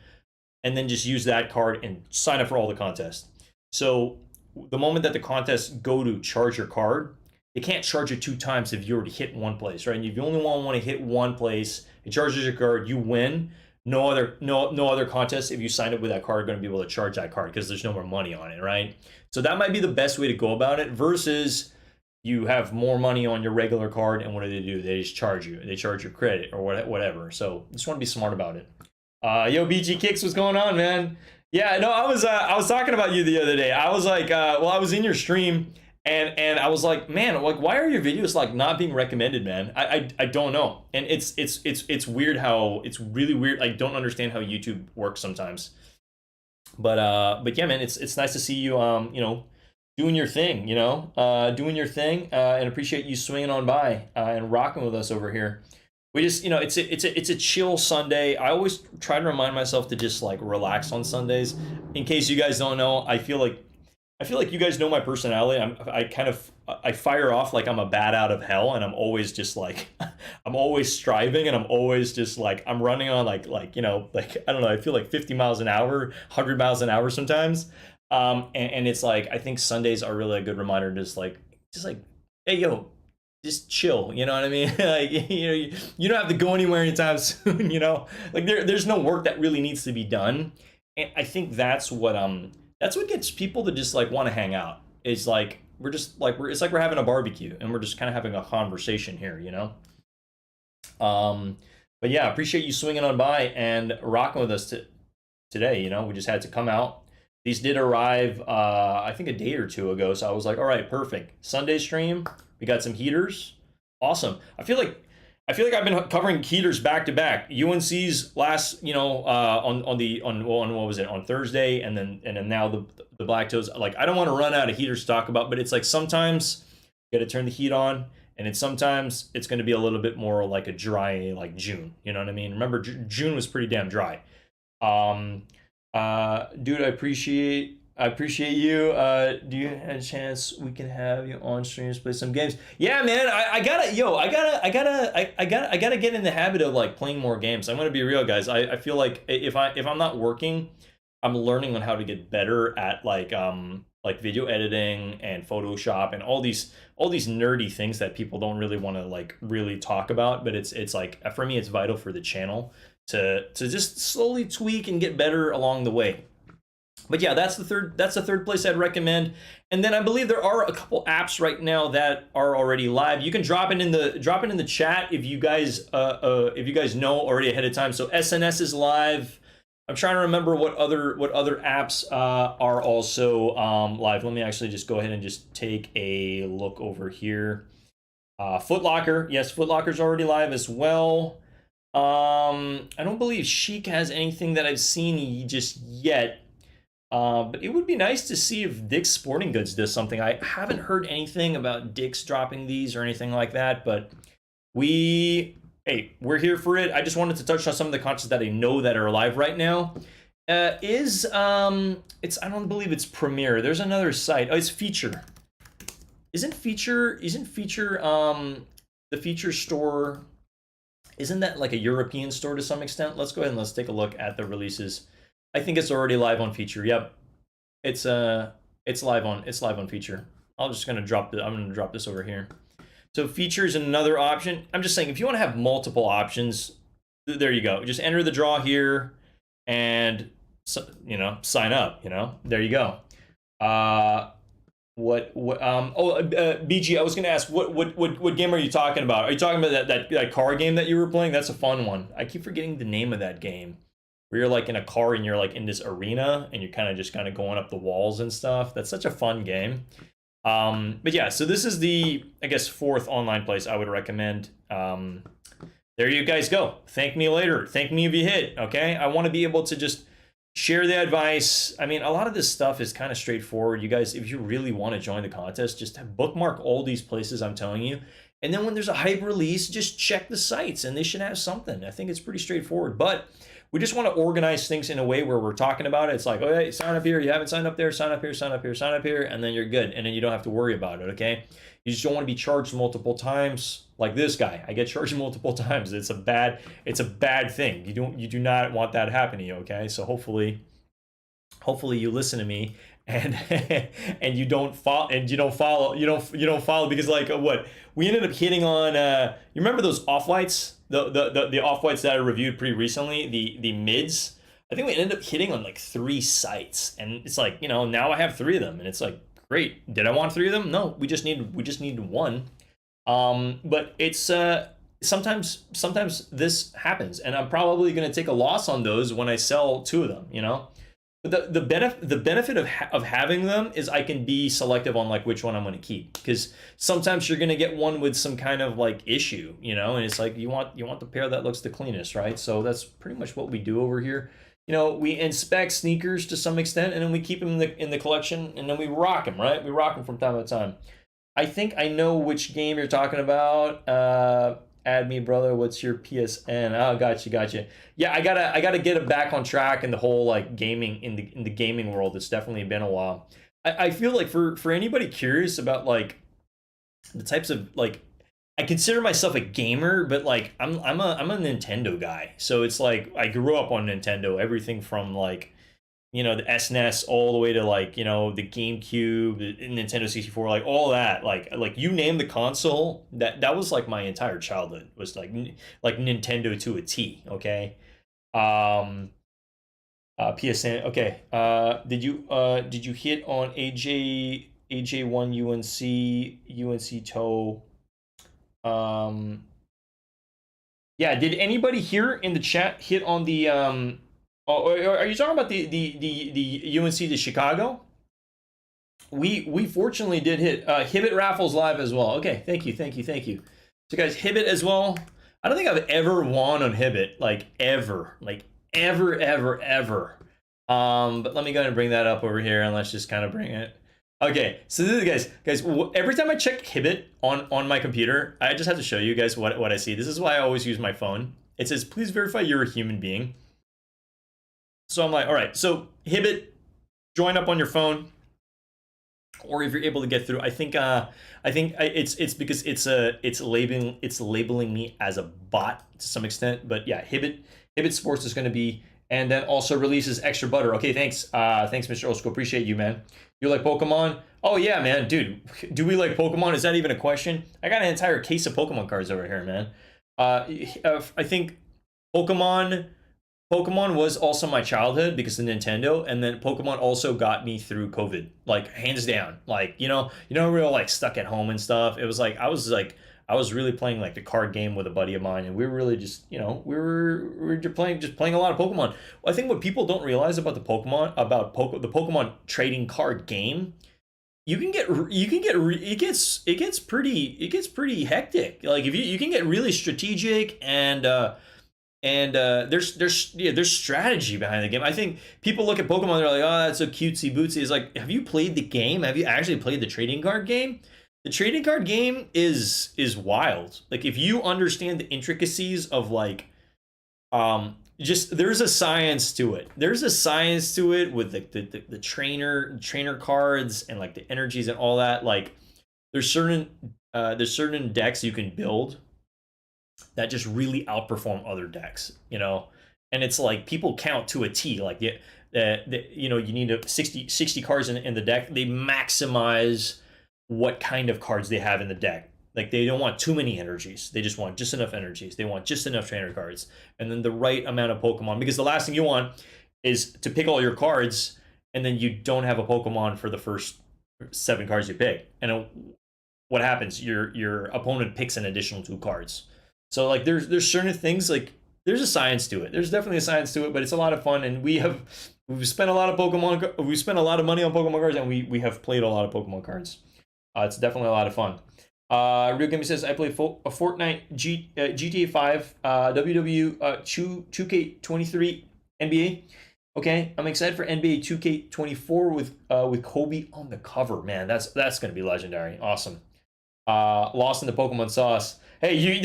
and then just use that card and sign up for all the contests. So the moment that the contests go to charge your card, they can't charge it 2 times if you already hit one place, right? And if you only want to hit one place, it charges your card, you win. No other contest, if you sign up with that card, are going to be able to charge that card because there's no more money on it, right? So that might be the best way to go about it, versus you have more money on your regular card, and what do? They just charge you. They charge your credit or whatever. So just want to be smart about it. Yo, BG Kicks, what's going on, man? Yeah, no, I was talking about you the other day. I was like, well, I was in your stream, and I was like, man, like, why are your videos like not being recommended, man? I don't know. And it's weird how, it's really weird. I don't understand how YouTube works sometimes. But yeah, man, it's nice to see you you know, doing your thing, you know, and appreciate you swinging on by and rocking with us over here. We just, you know, it's a chill Sunday. I always try to remind myself to just like relax on Sundays. In case you guys don't know, I feel like you guys know my personality. I fire off like I'm a bat out of hell, and I'm always just like I'm always striving, and I'm always just like I'm running on like you know, like, I don't know, I feel like 50 miles an hour, 100 miles an hour sometimes. And it's like, I think Sundays are really a good reminder to just like hey, yo, just chill, you know what I mean? Like, you know, you don't have to go anywhere anytime soon, you know? Like, there's no work that really needs to be done. And I think that's what gets people to just like want to hang out. It's like it's like we're having a barbecue, and we're just kind of having a conversation here, you know? But yeah, appreciate you swinging on by and rocking with us today. You know, we just had to come out. These did arrive, I think a day or 2 ago. So I was like, all right, perfect. Sunday stream. We got some heaters. Awesome. I feel like I've been covering heaters back to back. UNC's last, you know, on what was it, on Thursday, and then now the Black Toes. Like, I don't want to run out of heaters to talk about, but it's like sometimes you got to turn the heat on, and sometimes it's going to be a little bit more like a dry, like June. You know what I mean? Remember, June was pretty damn dry. Dude, I appreciate you. Do you have a chance we can have you on streams, play some games? Yeah, man, I gotta get in the habit of like playing more games. I'm gonna be real, guys. I feel like if I'm not working, I'm learning on how to get better at like video editing and Photoshop and all these nerdy things that people don't really want to like really talk about. But it's like, for me, it's vital for the channel to just slowly tweak and get better along the way. But yeah, that's the third place I'd recommend. And then I believe there are a couple apps right now that are already live. You can drop it in the chat if you guys know already ahead of time. So SNS is live. I'm trying to remember what other apps are also live. Let me actually just go ahead and just take a look over here. Foot Locker, yes, Foot Locker's already live as well. I don't believe Chic has anything that I've seen just yet. But it would be nice to see if Dick's Sporting Goods does something. I haven't heard anything about Dick's dropping these or anything like that, but we're here for it. I just wanted to touch on some of the content that I know that are live right now. I don't believe it's Premiere. There's another site. Oh, it's Feature. Isn't Feature the Feature store? Isn't that like a European store to some extent? Let's go ahead and let's take a look at the releases. I think it's already live on Feature. Yep, it's live on Feature. I'm gonna drop this over here. So Feature is another option. I'm just saying, if you want to have multiple options, there you go. Just enter the draw here, and sign up. There you go. BG, I was gonna ask, what game are you talking about? Are you talking about that car game that you were playing? That's a fun one. I keep forgetting the name of that game, where you're like in a car and you're like in this arena and you're kind of going up the walls and stuff. That's such a fun game. But yeah, so this is the, I guess, fourth online place I would recommend. There you guys go. Thank me later. Thank me if you hit. Okay, I want to be able to just share the advice. I mean, a lot of this stuff is kind of straightforward. You guys, if you really want to join the contest, just bookmark all these places I'm telling you. And then when there's a hype release, just check the sites and they should have something. I think it's pretty straightforward. But we just want to organize things in a way where we're talking about it. It's like, oh, hey, sign up here. You haven't signed up there. Sign up here, sign up here, sign up here. And then you're good. And then you don't have to worry about it, okay? You just don't want to be charged multiple times like this guy. I get charged multiple times. It's a bad thing. You do not want that happening, okay? So hopefully you listen to me and and you don't follow because like what we ended up hitting on you remember those off-whites, the off-whites that I reviewed pretty recently, the mids. I think we ended up hitting on like 3 sites, and it's like, now I have 3 of them, and it's like, great. Did I want 3 of them? No, we just need 1. But it's sometimes this happens, and I'm probably going to take a loss on those when I sell 2 of them, But the benefit of having them is I can be selective on like which one I'm going to keep, because sometimes you're going to get one with some kind of like issue, and it's like you want the pair that looks the cleanest, right? So that's pretty much what we do over here. We inspect sneakers to some extent, and then we keep them in the collection, and then we rock them, right? We rock them from time to time. I think I know which game you're talking about. Add me, brother. What's your PSN? Oh, gotcha. Yeah, I gotta get it back on track in the whole like gaming in the gaming world. It's definitely been a while. I feel like for anybody curious about like the types of like, I consider myself a gamer, but like I'm a Nintendo guy. So it's like I grew up on Nintendo. Everything from like, the SNES all the way to like, the GameCube, the Nintendo 64, like all that, like you name the console, that was like my entire childhood was like Nintendo to a T. Okay. PSN. Okay. Did you hit on AJ1 UNC toe? Yeah, did anybody here in the chat hit on the are you talking about the UNC to Chicago? We fortunately did hit Hibbett raffles live as well. Okay, thank you. So guys, Hibbett as well. I don't think I've ever won on Hibbett, like ever. But let me go ahead and bring that up over here, and let's just kind of bring it. Okay, so this is, guys, every time I check Hibbett on my computer, I just have to show you guys what I see. This is why I always use my phone. It says, please verify you're a human being. So I'm like, all right, so Hibbett, join up on your phone, or if you're able to get through. I think it's because it's labeling me as a bot to some extent. But yeah, Hibbett Sports is going to be, and then also releases extra butter. Okay, thanks, Mr. Osko, appreciate you, man. You like Pokemon? Oh yeah, man, dude. Do we like Pokemon? Is that even a question? I got an entire case of Pokemon cards over here, man. I think Pokemon. Pokemon was also my childhood because of Nintendo, and then Pokemon also got me through COVID, like hands down. Like we were like stuck at home and stuff. It was like I was really playing like the card game with a buddy of mine, and we were really just we were just playing a lot of Pokemon. I think what people don't realize about the Pokemon trading card game, it gets pretty hectic. Like if you can get really strategic and there's strategy behind the game. I think people look at Pokemon, they're like, oh, that's so cutesy bootsy. It's like, have you played the game? Have you actually played the trading card game? The trading card game is wild. Like if you understand the intricacies of like just there's a science to it. There's a science to it with the trainer cards and like the energies and all that. Like there's certain decks you can build that just really outperform other decks, and it's like people count to a T. Like you need 60 cards in the deck. They maximize what kind of cards they have in the deck. Like they don't want too many energies. They just want just enough energies. They want just enough trainer cards, and then the right amount of Pokemon. Because the last thing you want is to pick all your cards, and then you don't have a Pokemon for the first 7 cards you pick. And what happens? Your opponent picks an additional 2 cards. So like there's certain things, like there's a science to it. There's definitely a science to it, but it's a lot of fun, and we've spent a lot of we've spent a lot of money on Pokemon cards, and we have played a lot of Pokemon cards. It's definitely a lot of fun. Real Gaming says I play Fortnite, GTA 5, WW 2K23, NBA. Okay, I'm excited for NBA 2K24 with Kobe on the cover. Man, that's gonna be legendary. Awesome. Lost in the Pokemon sauce. Hey, you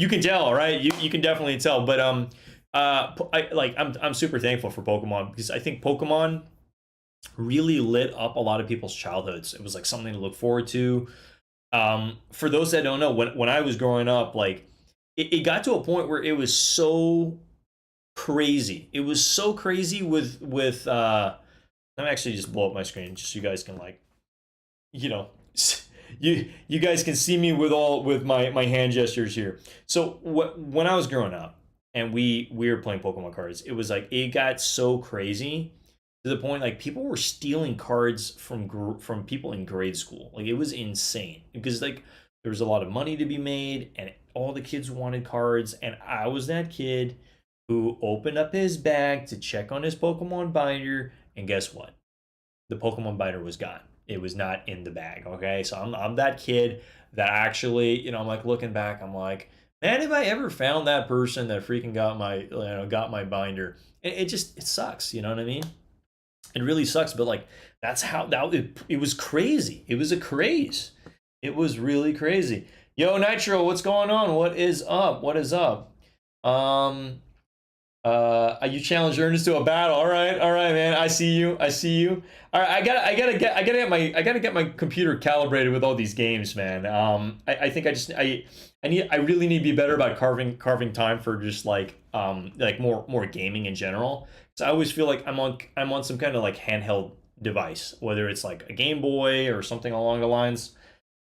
can tell, right? You can definitely tell. But I'm super thankful for Pokemon because I think Pokemon really lit up a lot of people's childhoods. It was like something to look forward to. For those that don't know, when I was growing up, like it got to a point where it was so crazy. It was so crazy with let me actually just blow up my screen just so you guys can like, you guys can see me with my hand gestures here. So when I was growing up and we were playing Pokemon cards, it was like it got so crazy to the point like people were stealing cards from people in grade school. Like it was insane because like there was a lot of money to be made and all the kids wanted cards, and I was that kid who opened up his bag to check on his Pokemon binder, and guess what? The Pokemon binder was gone. It was not in the bag. Okay, so I'm that kid that actually, I'm like looking back, I'm like, man, if I ever found that person that freaking got my binder, it sucks. You know what I mean? It really sucks. But like that's how it was crazy. It was a craze. It was really crazy. Yo, Nitro, what's going on? What is up? What is up? You challenge Ernest to a battle. All right, man. I see you. All right, I gotta get my computer calibrated with all these games, man. I think I really need to be better about carving time for just like more gaming in general. So I always feel like I'm on some kind of like handheld device, whether it's like a Game Boy or something along the lines.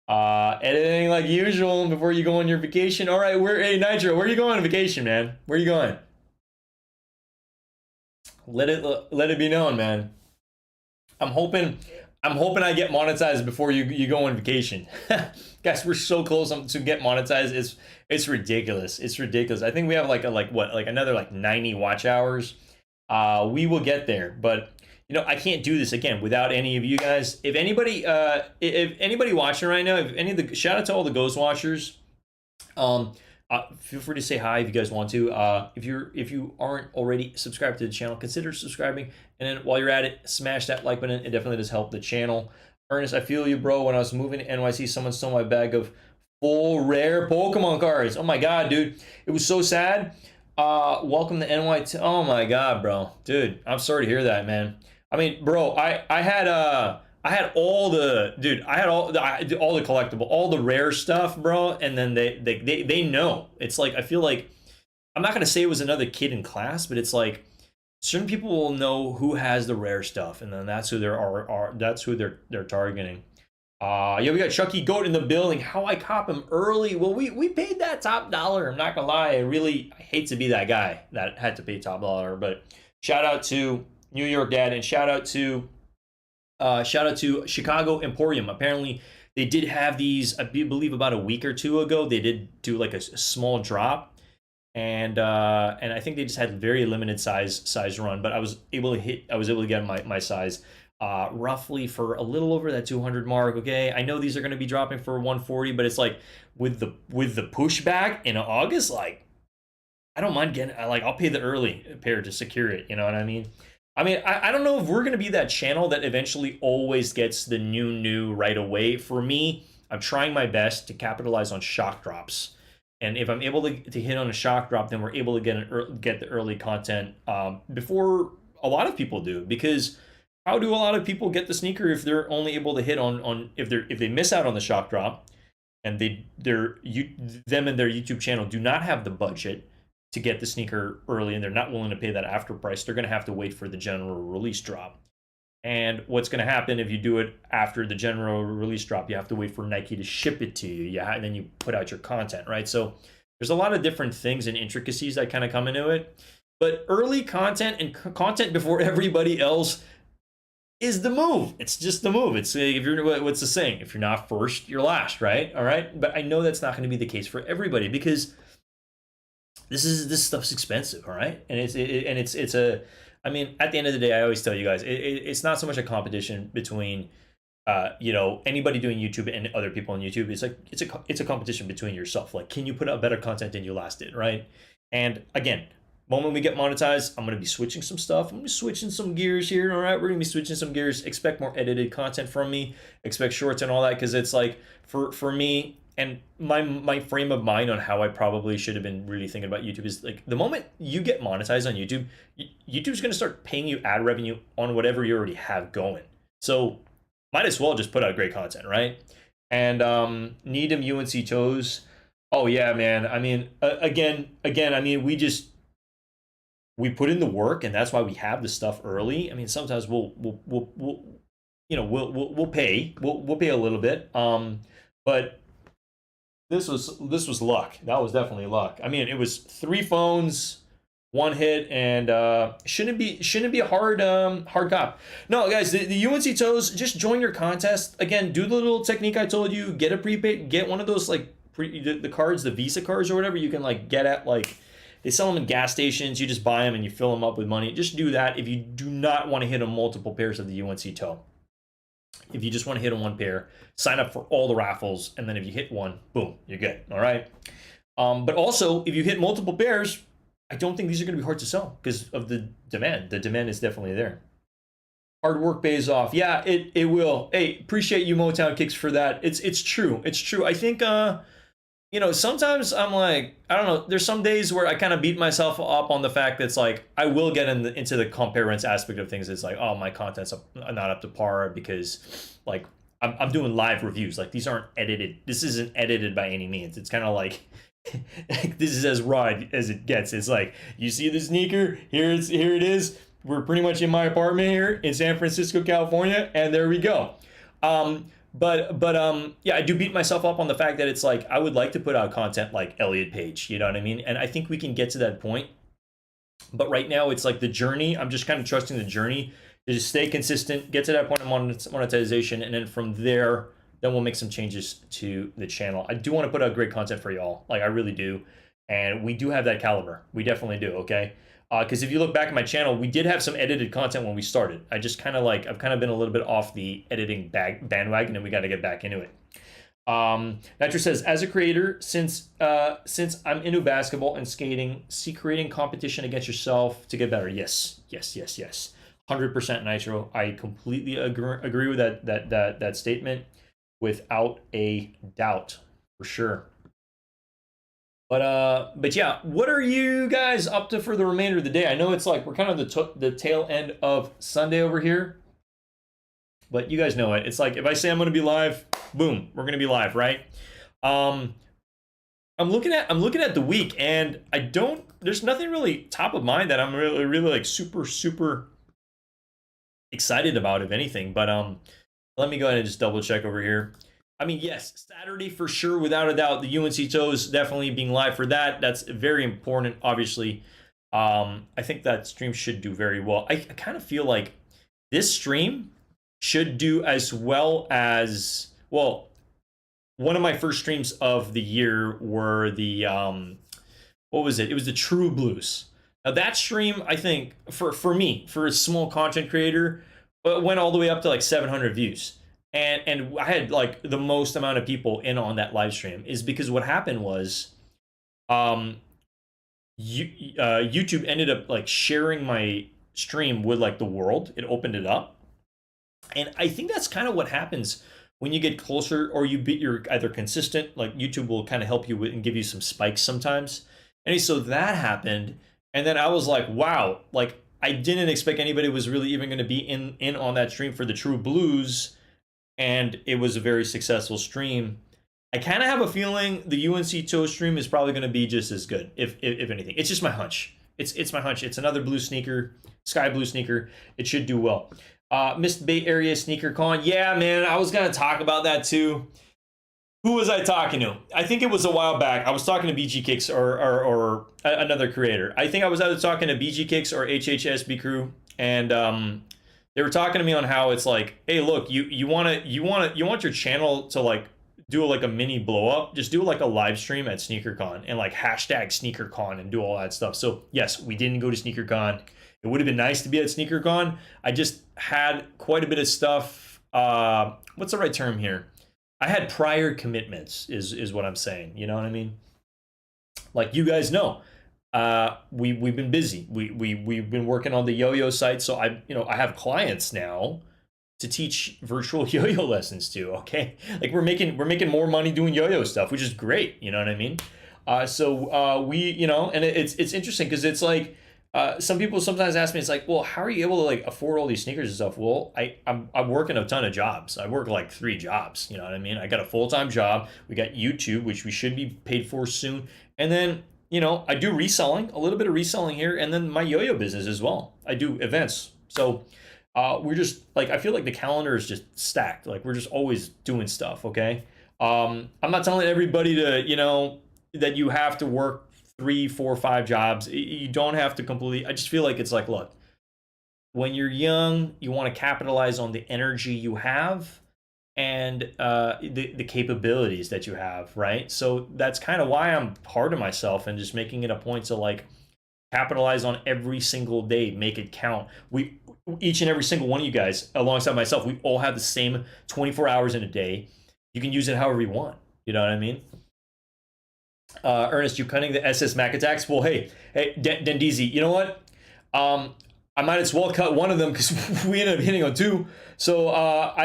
Editing like usual before you go on your vacation. All right, hey Nitro, where are you going on vacation, man? Where are you going? Let it be known, man. I'm hoping I get monetized before you go on vacation. Guys, we're so close to get monetized. It's ridiculous. It's ridiculous. I think we have another like 90 watch hours. We will get there, but I can't do this again without any of you guys. If anybody watching right now, shout out to all the Ghost Watchers. Feel free to say hi if you guys want to. If you aren't already subscribed to the channel, consider subscribing. And then while you're at it, smash that like button. It definitely does help the channel. Ernest, I feel you, bro. When I was moving to NYC, someone stole my bag of full rare Pokemon cards. Oh my god, dude. It was so sad. Welcome to NYT. Oh my god, bro. Dude, I'm sorry to hear that, man. I mean, bro, I had all the collectible, all the rare stuff, bro. And then they know. It's like, I feel like, I'm not going to say it was another kid in class, but it's like certain people will know who has the rare stuff. And then that's who they're targeting. Yeah, we got Chucky Goat in the building. How I cop him early. Well, we paid that top dollar. I'm not going to lie. I hate to be that guy that had to pay top dollar, but shout out to New York Dad, and shout out to Chicago Emporium. Apparently, they did have these, I believe, about a week or two ago. They did do like a small drop, and I think they just had very limited size run. But I was able to get my size roughly for a little over that 200 mark. Okay, I know these are going to be dropping for 140, but it's like with the pushback in August, like I don't mind getting, like I'll pay the early pair to secure it. You know what I mean? I don't know if we're going to be that channel that eventually always gets the new right away. For me, I'm trying my best to capitalize on shock drops. And if I'm able to hit on a shock drop, then we're able to get the early content before a lot of people do. Because how do a lot of people get the sneaker if they're only able to hit on if they miss out on the shock drop, and them and their YouTube channel do not have the budget to get the sneaker early, and they're not willing to pay that after price, they're going to have to wait for the general release drop. And what's going to happen if you do it after the general release drop? You have to wait for Nike to ship it to you. Yeah, and then you put out your content, right? So there's a lot of different things and intricacies that kind of come into it. But early content and content before everybody else is the move. It's just the move. It's if you're, what's the saying? If you're not first, you're last, right? All right. But I know that's not going to be the case for everybody, because this stuff's expensive, all right? And it's a, I mean, at the end of the day, I always tell you guys, it's not so much a competition between anybody doing YouTube and other people on YouTube. It's like it's a competition between yourself. Like, can you put out better content than you last did, right? And again, moment we get monetized, I'm going to be switching some stuff. I'm going to be switching some gears here, all right? We're going to be switching some gears. Expect more edited content from me. Expect shorts and all that, because it's like, for me, and my frame of mind on how I probably should have been really thinking about YouTube is like, the moment you get monetized on YouTube, YouTube's going to start paying you ad revenue on whatever you already have going. So might as well just put out great content, right? And Needham UNC toes. Oh yeah, man. I mean, again, I mean, we put in the work, and that's why we have the stuff early. I mean, sometimes we'll pay a little bit, but this was luck. That was definitely luck. I mean, it was 3 phones, 1 hit, and shouldn't be a hard cop. No, guys, the UNC toes, just join your contest. Again, do the little technique I told you. Get a prepaid, get one of those like the cards, the Visa cards or whatever. You can like get at, like, they sell them in gas stations. You just buy them and you fill them up with money. Just do that if you do not want to hit on multiple pairs of the UNC toe. If you just want to hit on 1 pair, sign up for all the raffles, and then if you hit one, boom, you're good. All right. But also, if you hit multiple pairs, I don't think these are going to be hard to sell because of the demand. The demand is definitely there. Hard work pays off. Yeah, it will. Hey, appreciate you, Motown Kicks, for that. It's true. It's true. I think sometimes I'm like, I don't know, there's some days where I kind of beat myself up on the fact that it's like, I will get into the compare rents aspect of things. It's like, oh, my content's not up to par because, like, I'm doing live reviews. Like, these aren't edited. This isn't edited by any means. It's kind of like, this is as raw as it gets. It's like, you see the sneaker, here it is. We're pretty much in my apartment here in San Francisco, California, and there we go. But yeah, I do beat myself up on the fact that it's like, I would like to put out content like Elliot Page, you know what I mean? And I think we can get to that point. But right now, it's like the journey. I'm just kind of trusting the journey to just stay consistent, get to that point of monetization, and then from there, then we'll make some changes to the channel. I do want to put out great content for y'all. Like, I really do. And we do have that caliber. We definitely do, okay? Because if you look back at my channel, we did have some edited content when we started. I've kind of been a little bit off the editing bandwagon, and we got to get back into it. Nitro says, as a creator, since I'm into basketball and skating, see creating competition against yourself to get better. Yes. 100% Nitro. I completely agree with that statement without a doubt, for sure. But yeah, what are you guys up to for the remainder of the day? I know it's like we're kind of the tail end of Sunday over here, but you guys know it. It's like if I say I'm going to be live, boom, we're going to be live, right? I'm looking at the week, and there's nothing really top of mind that I'm really like super excited about, if anything. But let me go ahead and just double check over here. I mean, yes, Saturday for sure, without a doubt. The UNC Toes definitely being live for that. That's very important, obviously. I think that stream should do very well. I kind of feel like this stream should do as well as, well, one of my first streams of the year were the what was it? It was the True Blues. Now that stream, I think for me, for a small content creator, went all the way up to like 700 views. And I had like the most amount of people in on that live stream, is because what happened was um YouTube ended up like sharing my stream with like the world. It opened it up. And I think that's kind of what happens when you get closer, or you're either consistent, like YouTube will kind of help you with and give you some spikes sometimes. And so that happened, and then I was like, wow, like I didn't expect anybody was really even going to be in on that stream for the True Blues, and it was a very successful stream. I kind of have a feeling the UNC Toe stream is probably going to be just as good, if anything. It's just my hunch. It's my hunch. It's another blue sneaker, sky blue sneaker. It should do well. Missed Bay Area Sneaker Con. Yeah, man, I was going to talk about that too. Who was I talking to? I think it was a while back. I was talking to BG Kicks or another creator. I think I was either talking to BG Kicks or HHSB Crew, and they were talking to me on how it's like, hey, look, you want your channel to like do like a mini blow up. Just do like a live stream at SneakerCon and like hashtag SneakerCon and do all that stuff. So yes, we didn't go to SneakerCon. It would have been nice to be at SneakerCon. I just had quite a bit of stuff. What's the right term here? I had prior commitments is what I'm saying. You know what I mean? Like you guys know, we've been busy. We've been working on the yo-yo site. So I have clients now to teach virtual yo-yo lessons to. Okay, like we're making more money doing yo-yo stuff, which is great. You know what I mean? So we, and it's interesting because it's like, some people sometimes ask me, it's like, well, how are you able to like afford all these sneakers and stuff? Well, I'm working a ton of jobs. I work like 3 jobs. You know what I mean? I got a full-time job. We got YouTube, which we should be paid for soon. And then, I do reselling, a little bit of reselling here, and then my yo-yo business as well. I do events. So we're just like, I feel like the calendar is just stacked. Like we're just always doing stuff. Okay. I'm not telling everybody to, that you have to work 3, 4, 5 jobs. You don't have to completely. I just feel like it's like, look, when you're young, you want to capitalize on the energy you have and the capabilities that you have, right? So that's kind of why I'm hard on myself and just making it a point to like capitalize on every single day, make it count. We, each and every single one of you guys, alongside myself, we all have the same 24 hours in a day. You can use it however you want. You know what I mean? Ernest, you cutting the SS Mac attacks? Well, hey, Dendizi, you know what? I might as well cut one of them because we ended up hitting on 2. So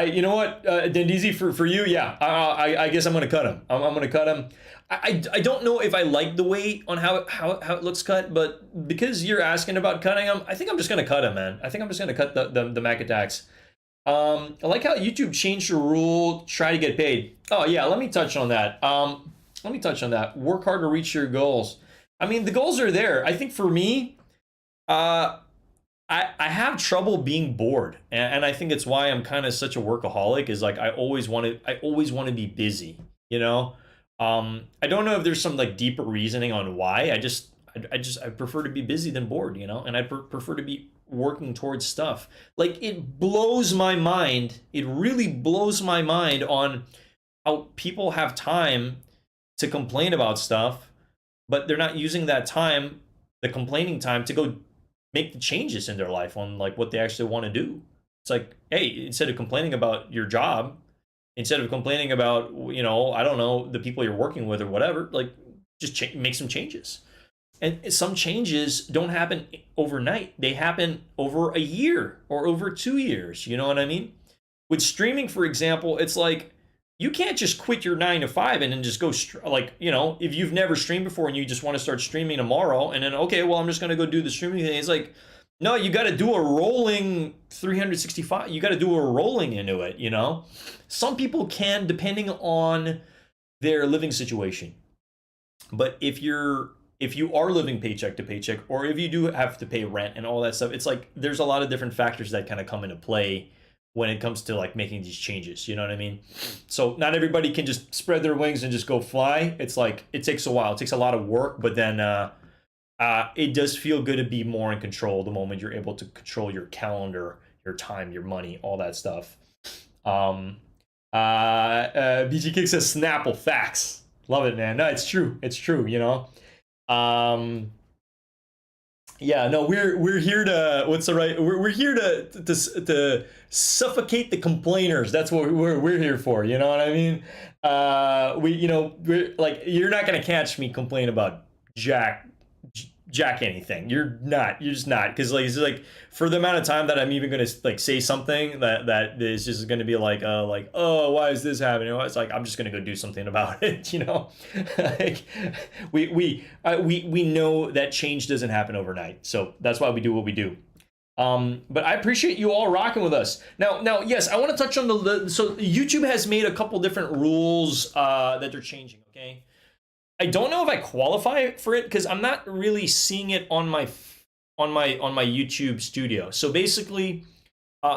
you know what, Dendizi, for you, yeah, I guess I'm gonna cut him. I'm gonna cut him. I don't know if I like the way on how it looks cut, but because you're asking about cutting him, I think I'm just gonna cut him, man. I think I'm just gonna cut the Mac attacks. I like how YouTube changed the rule. Try to get paid. Oh yeah, let me touch on that. Work hard to reach your goals. I mean, the goals are there. I think for me, I have trouble being bored, and I think it's why I'm kind of such a workaholic. Is like I always want to be busy. I don't know if there's some like deeper reasoning on why. I prefer to be busy than bored. And I prefer to be working towards stuff. Like it blows my mind. It really blows my mind on how people have time to complain about stuff, but they're not using that time, the complaining time, to go make the changes in their life on like what they actually want to do. It's like, hey, instead of complaining about your job, instead of complaining about, I don't know, the people you're working with or whatever, like just make some changes. And some changes don't happen overnight. They happen over a year or over 2 years. You know what I mean? With streaming, for example, it's like, you can't just quit your 9 to 5 and then just go if you've never streamed before and you just want to start streaming tomorrow and then, okay, well, I'm just going to go do the streaming thing. It's like, no, you got to do a rolling 365. You got to do a rolling into it. Some people can, depending on their living situation. But if you are living paycheck to paycheck, or if you do have to pay rent and all that stuff, it's like there's a lot of different factors that kind of come into play when it comes to like making these changes. You know what I mean? So not everybody can just spread their wings and just go fly. It's like it takes a while. It takes a lot of work, but then it does feel good to be more in control the moment you're able to control your calendar, your time, your money, all that stuff. BG Kick says Snapple. Facts. Love it, man. No, it's true. It's true, you know? Yeah, no, we're here to what's the right? We're here to suffocate the complainers. That's what we're here for. You know what I mean? We're like, you're not gonna catch me complain about Jack anything. You're just not, because like it's like for the amount of time that I'm even gonna like say something that is just gonna be like oh, why is this happening? It's like I'm just gonna go do something about it, you know. Like we know that change doesn't happen overnight, so that's why we do what we do. But I appreciate you all rocking with us. Now, yes, I want to touch on so YouTube has made a couple different rules that they're changing. Okay. I don't know if I qualify for it because I'm not really seeing it on my YouTube studio. So basically,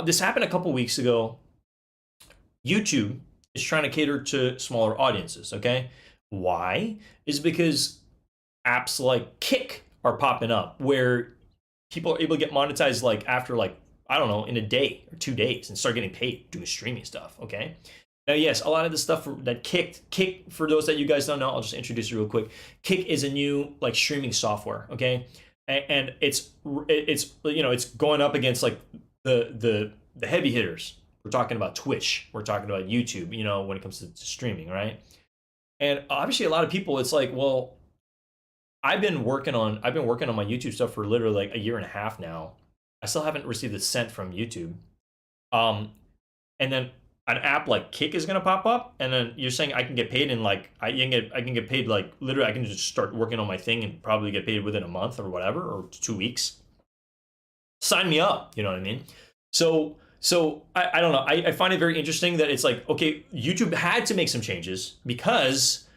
this happened a couple weeks ago. YouTube is trying to cater to smaller audiences. Okay, why? Is because apps like Kick are popping up where people are able to get monetized like after like I don't know in a day or 2 days and start getting paid doing streaming stuff. Okay. Now, yes, a lot of the stuff that Kick, for those that you guys don't know, I'll just introduce you real quick. Kick is a new like streaming software, okay, and it's going up against like the heavy hitters. We're talking about Twitch, we're talking about YouTube, you know, when it comes to streaming, right? And obviously, a lot of people, it's like, well, I've been working on my YouTube stuff for literally like a year and a half now. I still haven't received a cent from YouTube, and then an app like Kick is gonna pop up, and then you're saying I can get paid in like I can get paid like literally I can just start working on my thing and probably get paid within a month or whatever or 2 weeks. Sign me up, you know what I mean? So I don't know. I find it very interesting that it's like, okay, YouTube had to make some changes because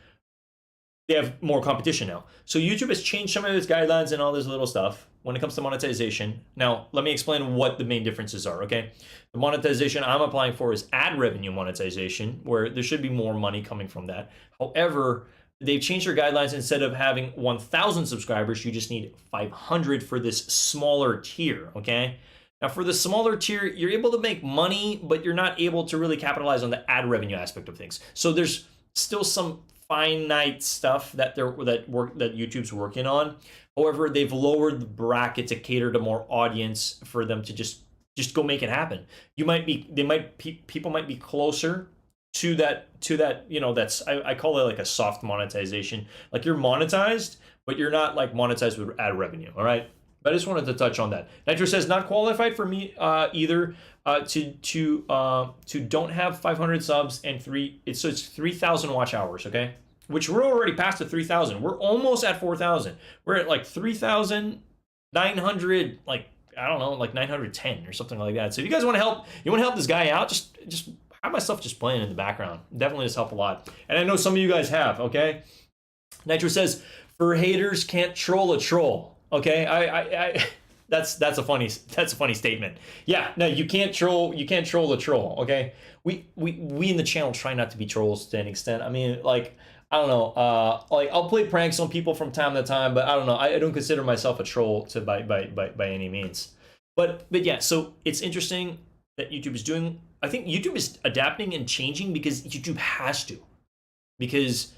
they have more competition now. So YouTube has changed some of its guidelines and all this little stuff when it comes to monetization. Now, let me explain what the main differences are, okay? The monetization I'm applying for is ad revenue monetization, where there should be more money coming from that. However, they've changed their guidelines. Instead of having 1,000 subscribers, you just need 500 for this smaller tier, okay? Now, for the smaller tier, you're able to make money, but you're not able to really capitalize on the ad revenue aspect of things. So there's still some finite stuff that YouTube's working on. However, they've lowered the bracket to cater to more audience for them to just go make it happen. People might be closer to that, you know, I call it like a soft monetization. Like you're monetized, but you're not like monetized with ad revenue. All right. But I just wanted to touch on that. Nitro says not qualified for me either. To don't have 500 subs and it's 3,000 watch hours. Okay, which we're already past the 3,000. We're almost at 4,000. We're at like 3,900. Like I don't know, like 910 or something like that. So if you guys want to help, this guy out, just have my stuff just playing in the background. Definitely does help a lot. And I know some of you guys have. Okay, Nitro says for haters can't troll a troll. Okay, I that's a funny statement. Yeah, no, you can't troll the troll. Okay, we in the channel try not to be trolls to an extent. I mean, like I don't know, like I'll play pranks on people from time to time, but I don't know. I don't consider myself a troll by any means. But yeah, so it's interesting that YouTube is doing. I think YouTube is adapting and changing because YouTube has to, because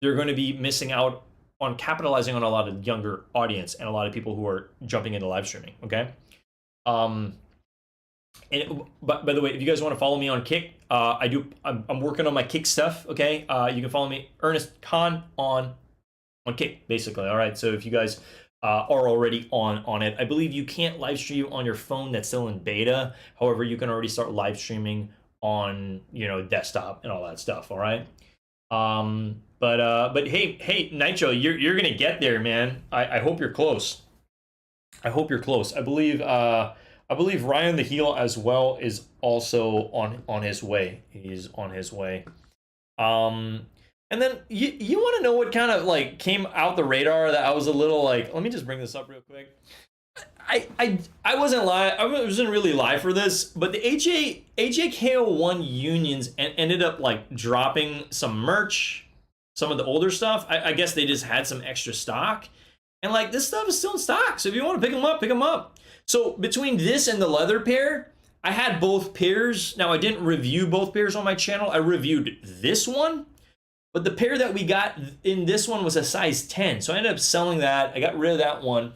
they're going to be missing out on capitalizing on a lot of younger audience and a lot of people who are jumping into live streaming. Okay. But by the way, if you guys want to follow me on Kick, I'm working on my Kick stuff. Okay. You can follow me, Ernest Khan, on Kick, basically. All right. So if you guys are already on it, I believe you can't live stream on your phone that's still in beta. However, you can already start live streaming on, desktop and all that stuff. All right. But hey, Nitro, you're gonna get there, man. I hope you're close. I believe Ryan the Heel as well is also on his way. He's on his way. And then you want to know what kind of like came out the radar that I was a little like, let me just bring this up real quick. I wasn't live. I wasn't really live for this, but the AJKO1 unions ended up like dropping some merch, some of the older stuff. I guess they just had some extra stock, and like this stuff is still in stock. So if you want to pick them up, pick them up. So between this and the leather pair, I had both pairs. Now I didn't review both pairs on my channel. I reviewed this one, but the pair that we got in this one was a size 10. So I ended up selling that. I got rid of that one.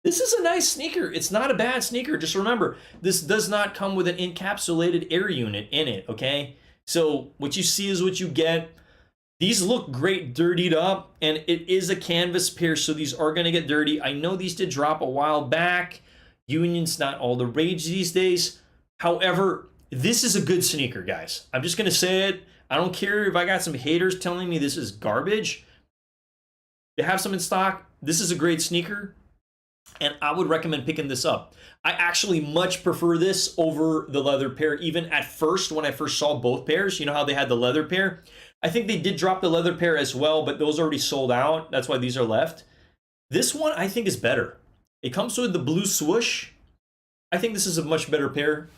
This is a nice sneaker. It's not a bad sneaker. Just remember, this does not come with an encapsulated air unit in it, okay? So what you see is what you get. These look great dirtied up, and it is a canvas pair, so these are going to get dirty. I know these did drop a while back. Union's not all the rage these days. However, this is a good sneaker, guys. I'm just going to say it. I don't care if I got some haters telling me this is garbage. They have some in stock. This is a great sneaker, and I would recommend picking this up. I actually much prefer this over the leather pair. Even at first, when I first saw both pairs, you know how they had the leather pair? I think they did drop the leather pair as well, but those already sold out. That's why these are left. This one I think is better. It comes with the blue swoosh. I think this is a much better pair,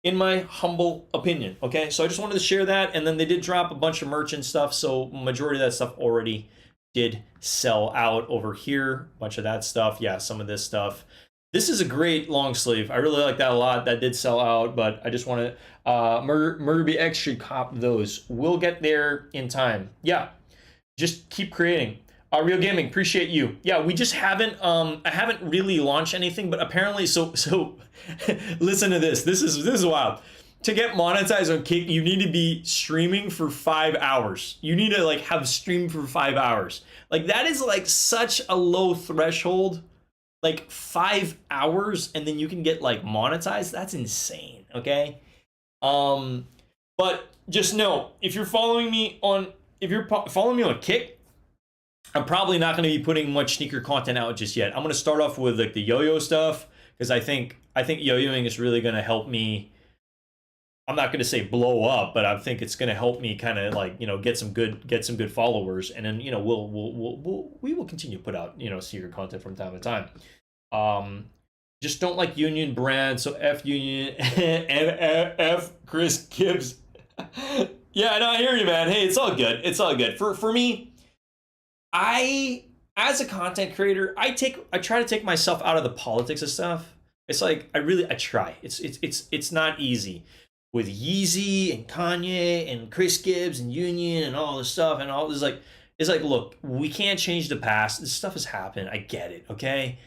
in my humble opinion, okay? So I just wanted to share that, and then they did drop a bunch of merch and stuff, so majority of that stuff already did sell out over here. A bunch of that stuff, yeah, some of this stuff. This is a great long sleeve. I really like that a lot. That did sell out, but I just want to, Murder X should cop those. We'll get there in time. Yeah, just keep creating. Real Gaming, appreciate you. Yeah, we just haven't, I haven't really launched anything, but apparently, so listen to this. This is wild. To get monetized on Kick, you need to be streaming for 5 hours. You need to like have streamed for 5 hours. Like that is like such a low threshold. Like 5 hours, and then you can get like monetized. That's insane. Okay. But just know, if you're following me on Kick, I'm probably not going to be putting much sneaker content out just yet. I'm going to start off with like the yo-yo stuff, because I think yo-yoing is really going to help me. I'm not going to say blow up, but I think it's going to help me kind of like, you know, get some good followers, and then, you know, we will continue to put out, you know, sneaker content from time to time. Just don't like Union brand, so F Union and F Chris Gibbs. Yeah, no, I hear you, man. Hey, it's all good. It's all good. For me, as a content creator, I try to take myself out of the politics of stuff. It's like I try. It's not easy with Yeezy and Kanye and Chris Gibbs and Union and all this stuff and all this. It's like, look, we can't change the past. This stuff has happened. I get it. Okay.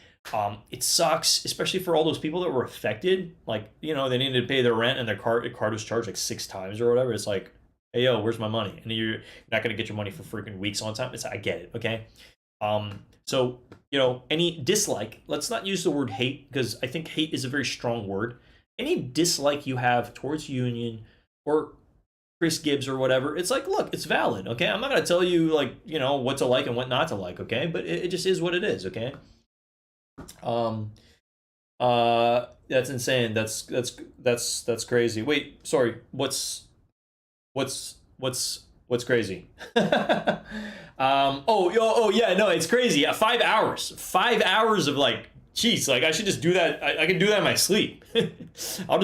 It sucks, especially for all those people that were affected. Like, you know, they needed to pay their rent and their card was charged like 6 times or whatever. It's like, hey, yo, where's my money? And you're not going to get your money for freaking weeks on time. I get it, okay? So, you know, any dislike, let's not use the word hate, because I think hate is a very strong word. Any dislike you have towards Union or Chris Gibbs or whatever, it's like, look, it's valid, okay? I'm not going to tell you, like, you know, what to like and what not to like, okay? But it just is what it is, okay? That's insane. That's crazy. Wait, sorry. What's crazy? Oh yeah, no, it's crazy. Yeah, 5 hours. 5 hours of like, geez, like I should just do that. I can do that in my sleep. I'll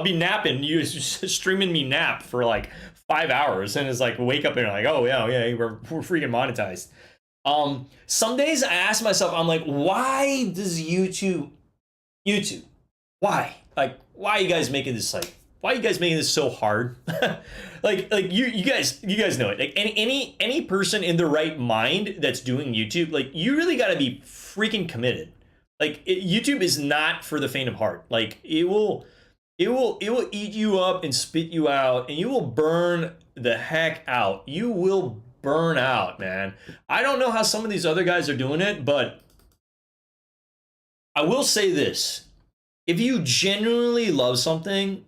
be napping. You just streaming me nap for like 5 hours, and it's like wake up and like, oh yeah, we're freaking monetized. Some days I ask myself, I'm like, why does YouTube, why? Like, why are you guys making this like? Why are you guys making this so hard? like you guys know it. Like any person in the right mind that's doing YouTube, like you really got to be freaking committed. Like YouTube is not for the faint of heart. Like it will eat you up and spit you out, and you will burn the heck out. You will burn out, man. I don't know how some of these other guys are doing it, but I will say this: if you genuinely love something,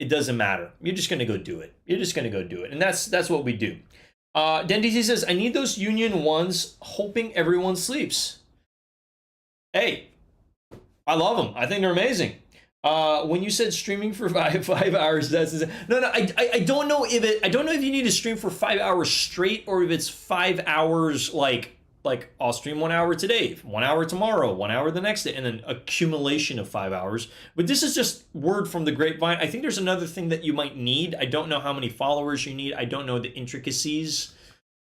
it doesn't matter. You're just gonna go do it. And that's what we do. DenDZ says, I need those Union ones, hoping everyone sleeps. Hey, I love them. I think they're amazing. When you said streaming for five hours, that's no. I don't know if you need to stream for 5 hours straight, or if it's 5 hours like like I'll stream 1 hour today, 1 hour tomorrow, 1 hour the next day, and then accumulation of 5 hours. But this is just word from the grapevine. I think there's another thing that you might need. I don't know how many followers you need. I don't know the intricacies.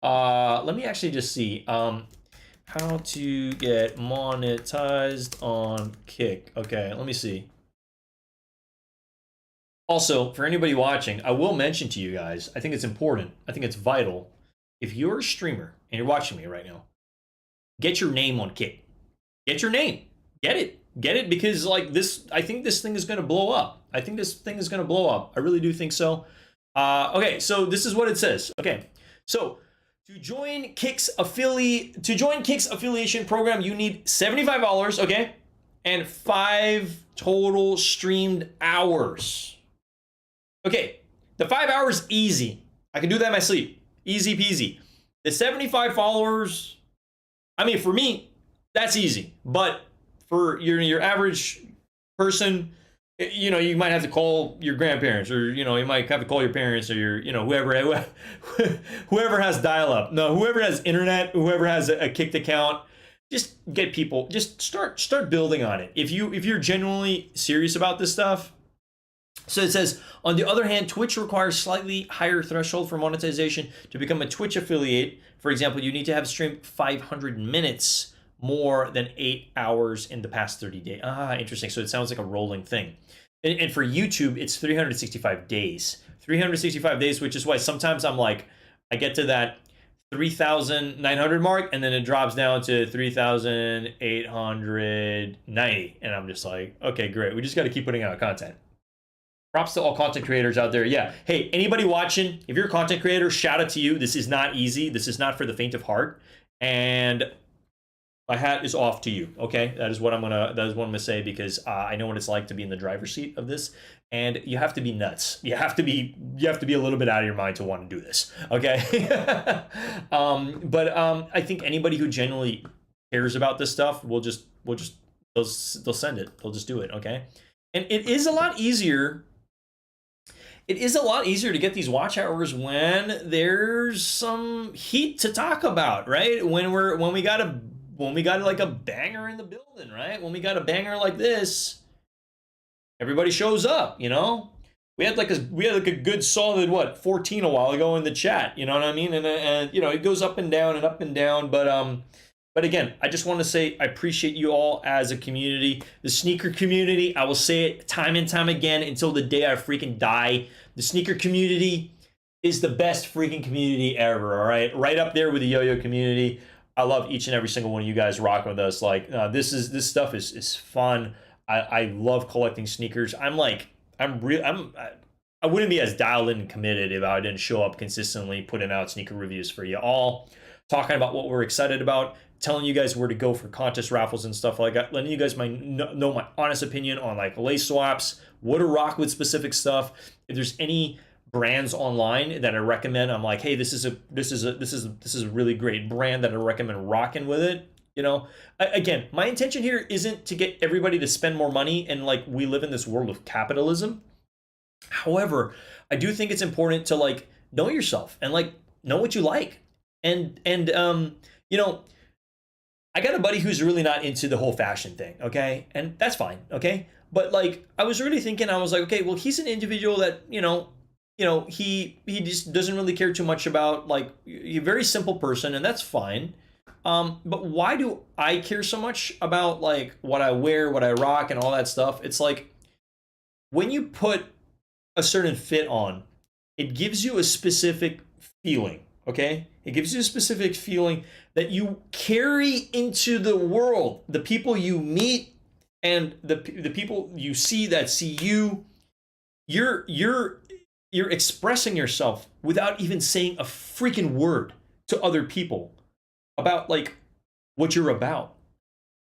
Let me actually just see. How to get monetized on Kick. Okay, let me see. Also, for anybody watching, I will mention to you guys, I think it's important, I think it's vital. If you're a streamer and you're watching me right now, get your name on Kick. Get your name. Get it because like this, I think this thing is going to blow up. I think this thing is going to blow up. I really do think so. Okay, so this is what it says. Okay, so to join Kick's affiliation program, you need $75, okay, and 5 total streamed hours. Okay, the 5 hours easy. I can do that in my sleep. Easy peasy. The 75 followers, I mean, for me, that's easy. But for your average person, you know, you might have to call your grandparents, or you know, you might have to call your parents, or your, you know, whoever has dial-up. No, whoever has internet, whoever has a Kicked account. Just get people. Just start building on it. If you're genuinely serious about this stuff. So it says, on the other hand, Twitch requires slightly higher threshold for monetization. To become a Twitch affiliate, for example, you need to have streamed 500 minutes more than 8 hours in the past 30 days. Ah, interesting. So it sounds like a rolling thing. And for YouTube, it's 365 days. 365 days, which is why sometimes I'm like, I get to that 3,900 mark, and then it drops down to 3,890. And I'm just like, okay, great. We just got to keep putting out content. Props to all content creators out there. Yeah. Hey, anybody watching, if you're a content creator, shout out to you. This is not easy. This is not for the faint of heart. And my hat is off to you. Okay. That is what I'm gonna say, because I know what it's like to be in the driver's seat of this. And you have to be nuts. You have to be a little bit out of your mind to want to do this. Okay. But I think anybody who genuinely cares about this stuff they'll send it. They'll just do it. Okay. And it is a lot easier. It is a lot easier to get these watch hours when there's some heat to talk about, right? When we got like a banger in the building, right? When we got a banger like this, everybody shows up, you know? We had like a good solid 14 a while ago in the chat, you know what I mean? And you know, it goes up and down, but again, I just want to say I appreciate you all as a community. The sneaker community, I will say it time and time again until the day I freaking die. The sneaker community is the best freaking community ever, all right? Right up there with the yo-yo community. I love each and every single one of you guys rocking with us. Like, this stuff is fun. I love collecting sneakers. I wouldn't be as dialed in and committed if I didn't show up consistently, putting out sneaker reviews for you all, talking about what we're excited about, telling you guys where to go for contest raffles and stuff like that, letting you guys know my honest opinion on like lace swaps, what to rock with specific stuff. If there's any brands online that I recommend, I'm like, hey, this is a really great brand that I recommend rocking with it. You know, again, my intention here isn't to get everybody to spend more money, and like, we live in this world of capitalism. However, I do think it's important to like know yourself and like know what you like, and you know, I got a buddy who's really not into the whole fashion thing, okay? And that's fine, okay? But like, I was really thinking, I was like, okay, well, he's an individual that, you know, he just doesn't really care too much about, like, a very simple person, and that's fine. But why do I care so much about like what I wear, what I rock, and all that stuff? It's like, when you put a certain fit on, it gives you a specific feeling, okay? It gives you a specific feeling that you carry into the world. The people you meet and the people you see that see you, you're expressing yourself without even saying a freaking word to other people about like what you're about,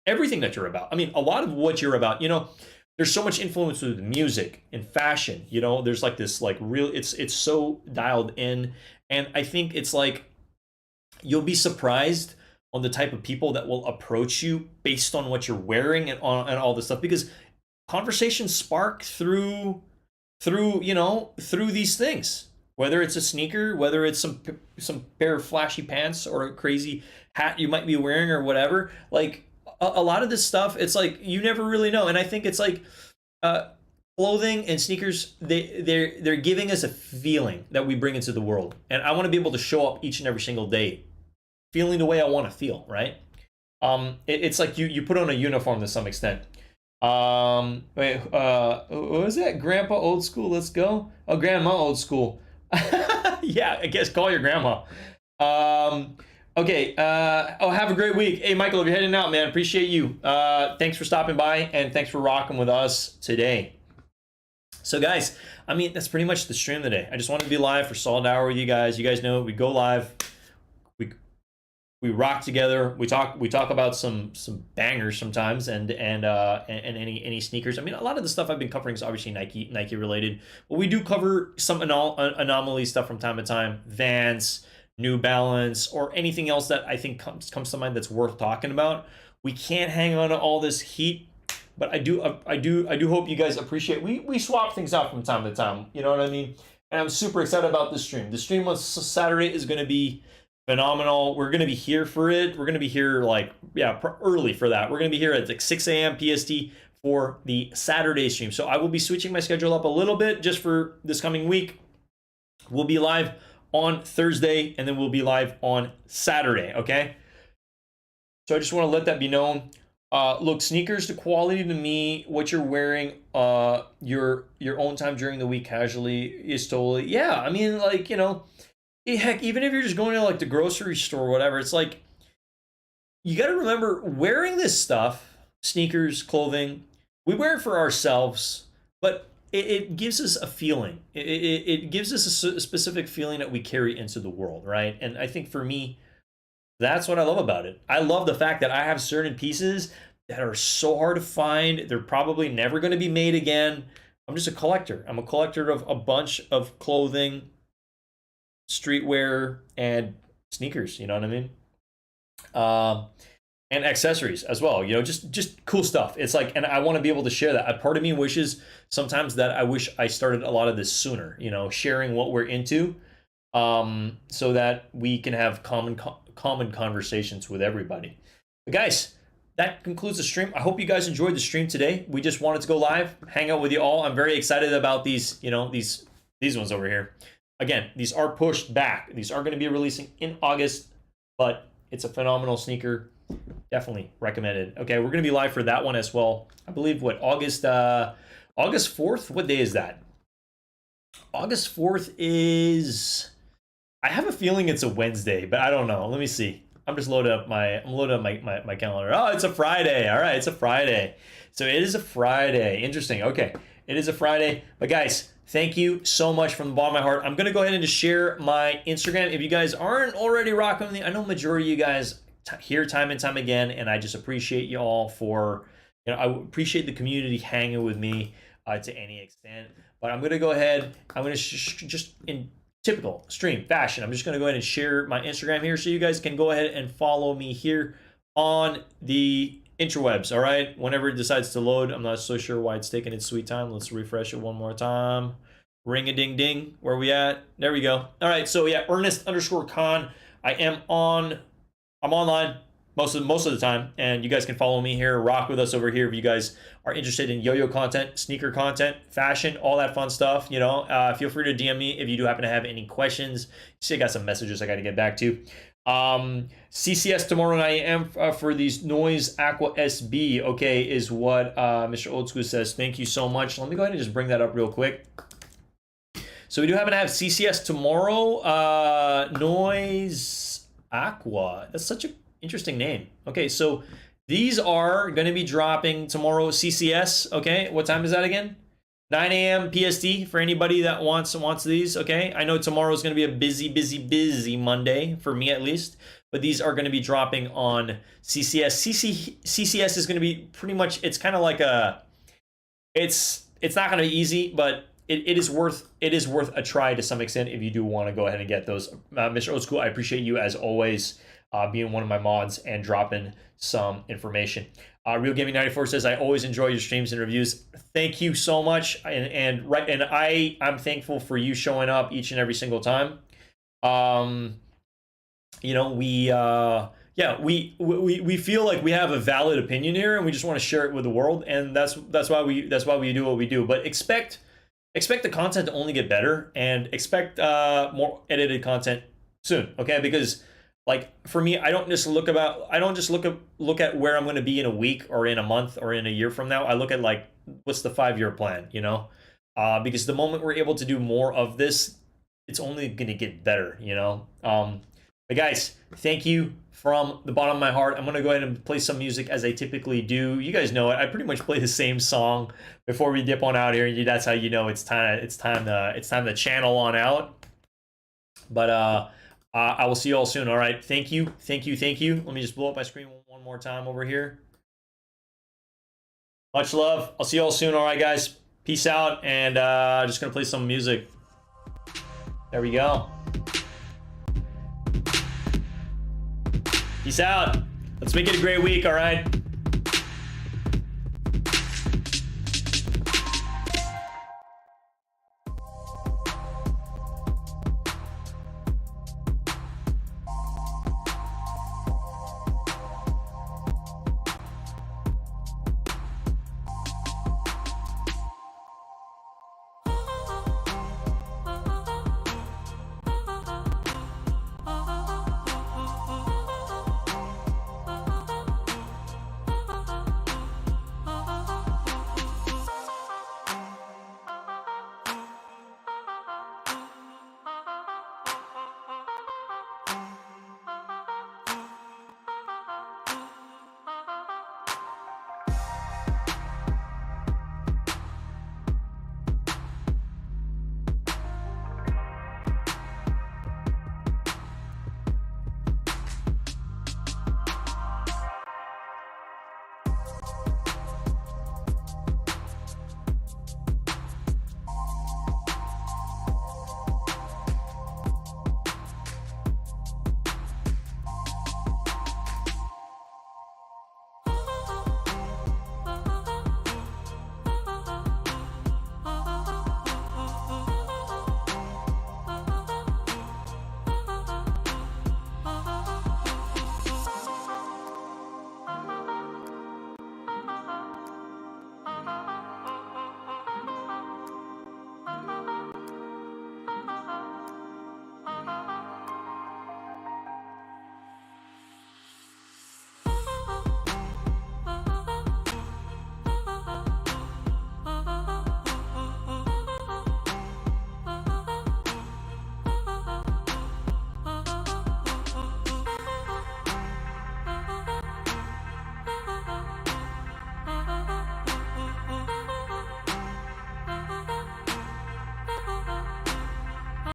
everything that you're about. I mean, a lot of what you're about, you know, there's so much influence with music and fashion, you know, there's like this like real, it's so dialed in. And I think it's like, you'll be surprised on the type of people that will approach you based on what you're wearing and all this stuff, because conversations spark through these things, whether it's a sneaker, whether it's some pair of flashy pants or a crazy hat you might be wearing or whatever. Like a lot of this stuff, it's like you never really know. And I think it's like clothing and sneakers, they're giving us a feeling that we bring into the world. And I want to be able to show up each and every single day feeling the way I want to feel, right? It's like you put on a uniform to some extent. Wait, what was that? Grandpa old school, let's go. Oh, grandma old school. Yeah, I guess call your grandma. Okay, have a great week. Hey, Michael, if you're heading out, man, appreciate you. Thanks for stopping by, and thanks for rocking with us today. So, guys, I mean, that's pretty much the stream today. I just wanted to be live for a solid hour with you guys. You guys know we go live. We rock together. We talk about some bangers sometimes, and any sneakers. I mean, a lot of the stuff I've been covering is obviously Nike related, but we do cover some anomaly stuff from time to time. Vans, New Balance, or anything else that I think comes to mind that's worth talking about. We can't hang on to all this heat, but I do hope you guys appreciate. We swap things out from time to time. You know what I mean? And I'm super excited about this stream. The stream on Saturday is going to be phenomenal. We're going to be here for it. We're going to be here early for that. We're going to be here at like 6 a.m. PST for the Saturday stream. So I will be switching my schedule up a little bit just for this coming week. We'll be live on Thursday, and then we'll be live on Saturday, okay? So I just want to let that be known. Look, sneakers to quality to me, what you're wearing your own time during the week casually is totally, yeah, I mean, like, you know, heck, even if you're just going to like the grocery store or whatever, it's like, you got to remember wearing this stuff, sneakers, clothing, we wear it for ourselves, but it gives us a feeling. It gives us a specific feeling that we carry into the world, right? And I think for me, that's what I love about it. I love the fact that I have certain pieces that are so hard to find. They're probably never going to be made again. I'm just a collector. I'm a collector of a bunch of clothing, streetwear, and sneakers, you know what I mean? And accessories as well, you know, just cool stuff. It's like, and I want to be able to share that. A part of me wishes sometimes that I wish I started a lot of this sooner, you know, sharing what we're into, so that we can have common conversations with everybody. But guys, that concludes the stream. I hope you guys enjoyed the stream today. We just wanted to go live, hang out with you all. I'm very excited about these, you know, these ones over here. Again, these are pushed back. These are going to be releasing in August, but it's a phenomenal sneaker. Definitely recommended. Okay, we're going to be live for that one as well. I believe August 4th? What day is that? August 4th is, I have a feeling it's a Wednesday, but I don't know. Let me see. I'm loading up my calendar. Oh, it's a Friday. All right, it's a Friday. So it is a Friday. Interesting. Okay, it is a Friday. But guys, thank you so much from the bottom of my heart. I'm going to go ahead and just share my Instagram. If you guys aren't already rocking with me, I know majority of you guys here time and time again, and I just appreciate you all for, you know, I appreciate the community hanging with me to any extent. But I'm going to go ahead. I'm going to just in typical stream fashion, I'm just going to go ahead and share my Instagram here so you guys can go ahead and follow me here on the interwebs. All right, whenever it decides to load, I'm not so sure why it's taking its sweet time. Let's refresh it one more time. Ring a ding ding. Where we at? There we go. All right, so yeah, Ernest_Con. I'm online most of the time, and you guys can follow me here, rock with us over here if you guys are interested in yo-yo content, sneaker content, fashion, all that fun stuff. You know, feel free to DM me if you do happen to have any questions. See, I got some messages I got to get back to. CCS tomorrow 9 a.m. For these Noise Aqua SB, okay, is what Mr. Old School says. Thank you so much. Let me go ahead and just bring that up real quick. So we do happen to have CCS tomorrow. Noise Aqua. That's such an interesting name. Okay, so these are going to be dropping tomorrow. CCS. Okay, what time is that again? 9 a.m. PST for anybody that wants these. Okay, I know tomorrow is going to be a busy Monday for me at least, but these are going to be dropping on CCS. CCS is going to be pretty much. It's kind of like a. It's not going to be easy, but it is worth a try to some extent if you do want to go ahead and get those. Mr. Old School, I appreciate you as always being one of my mods and dropping some information. Real Gaming 94 says, I always enjoy your streams and reviews. Thank you so much, and I'm thankful for you showing up each and every single time. You know, yeah, we feel like we have a valid opinion here, and we just want to share it with the world, and that's why we do what we do. But expect the content to only get better, and expect more edited content soon, okay? Because like for me, I don't just look at where I'm going to be in a week or in a month or in a year from now. I look at like what's the 5-year plan, you know? Because the moment we're able to do more of this, it's only going to get better, you know? But guys, thank you from the bottom of my heart. I'm going to go ahead and play some music as I typically do. You guys know it. I pretty much play the same song before we dip on out here. That's how you know it's time to channel on out. But I will see you all soon. All right. Thank you. Let me just blow up my screen one more time over here. Much love. I'll see you all soon. All right, guys. Peace out. And just going to play some music. There we go. Peace out. Let's make it a great week, all right?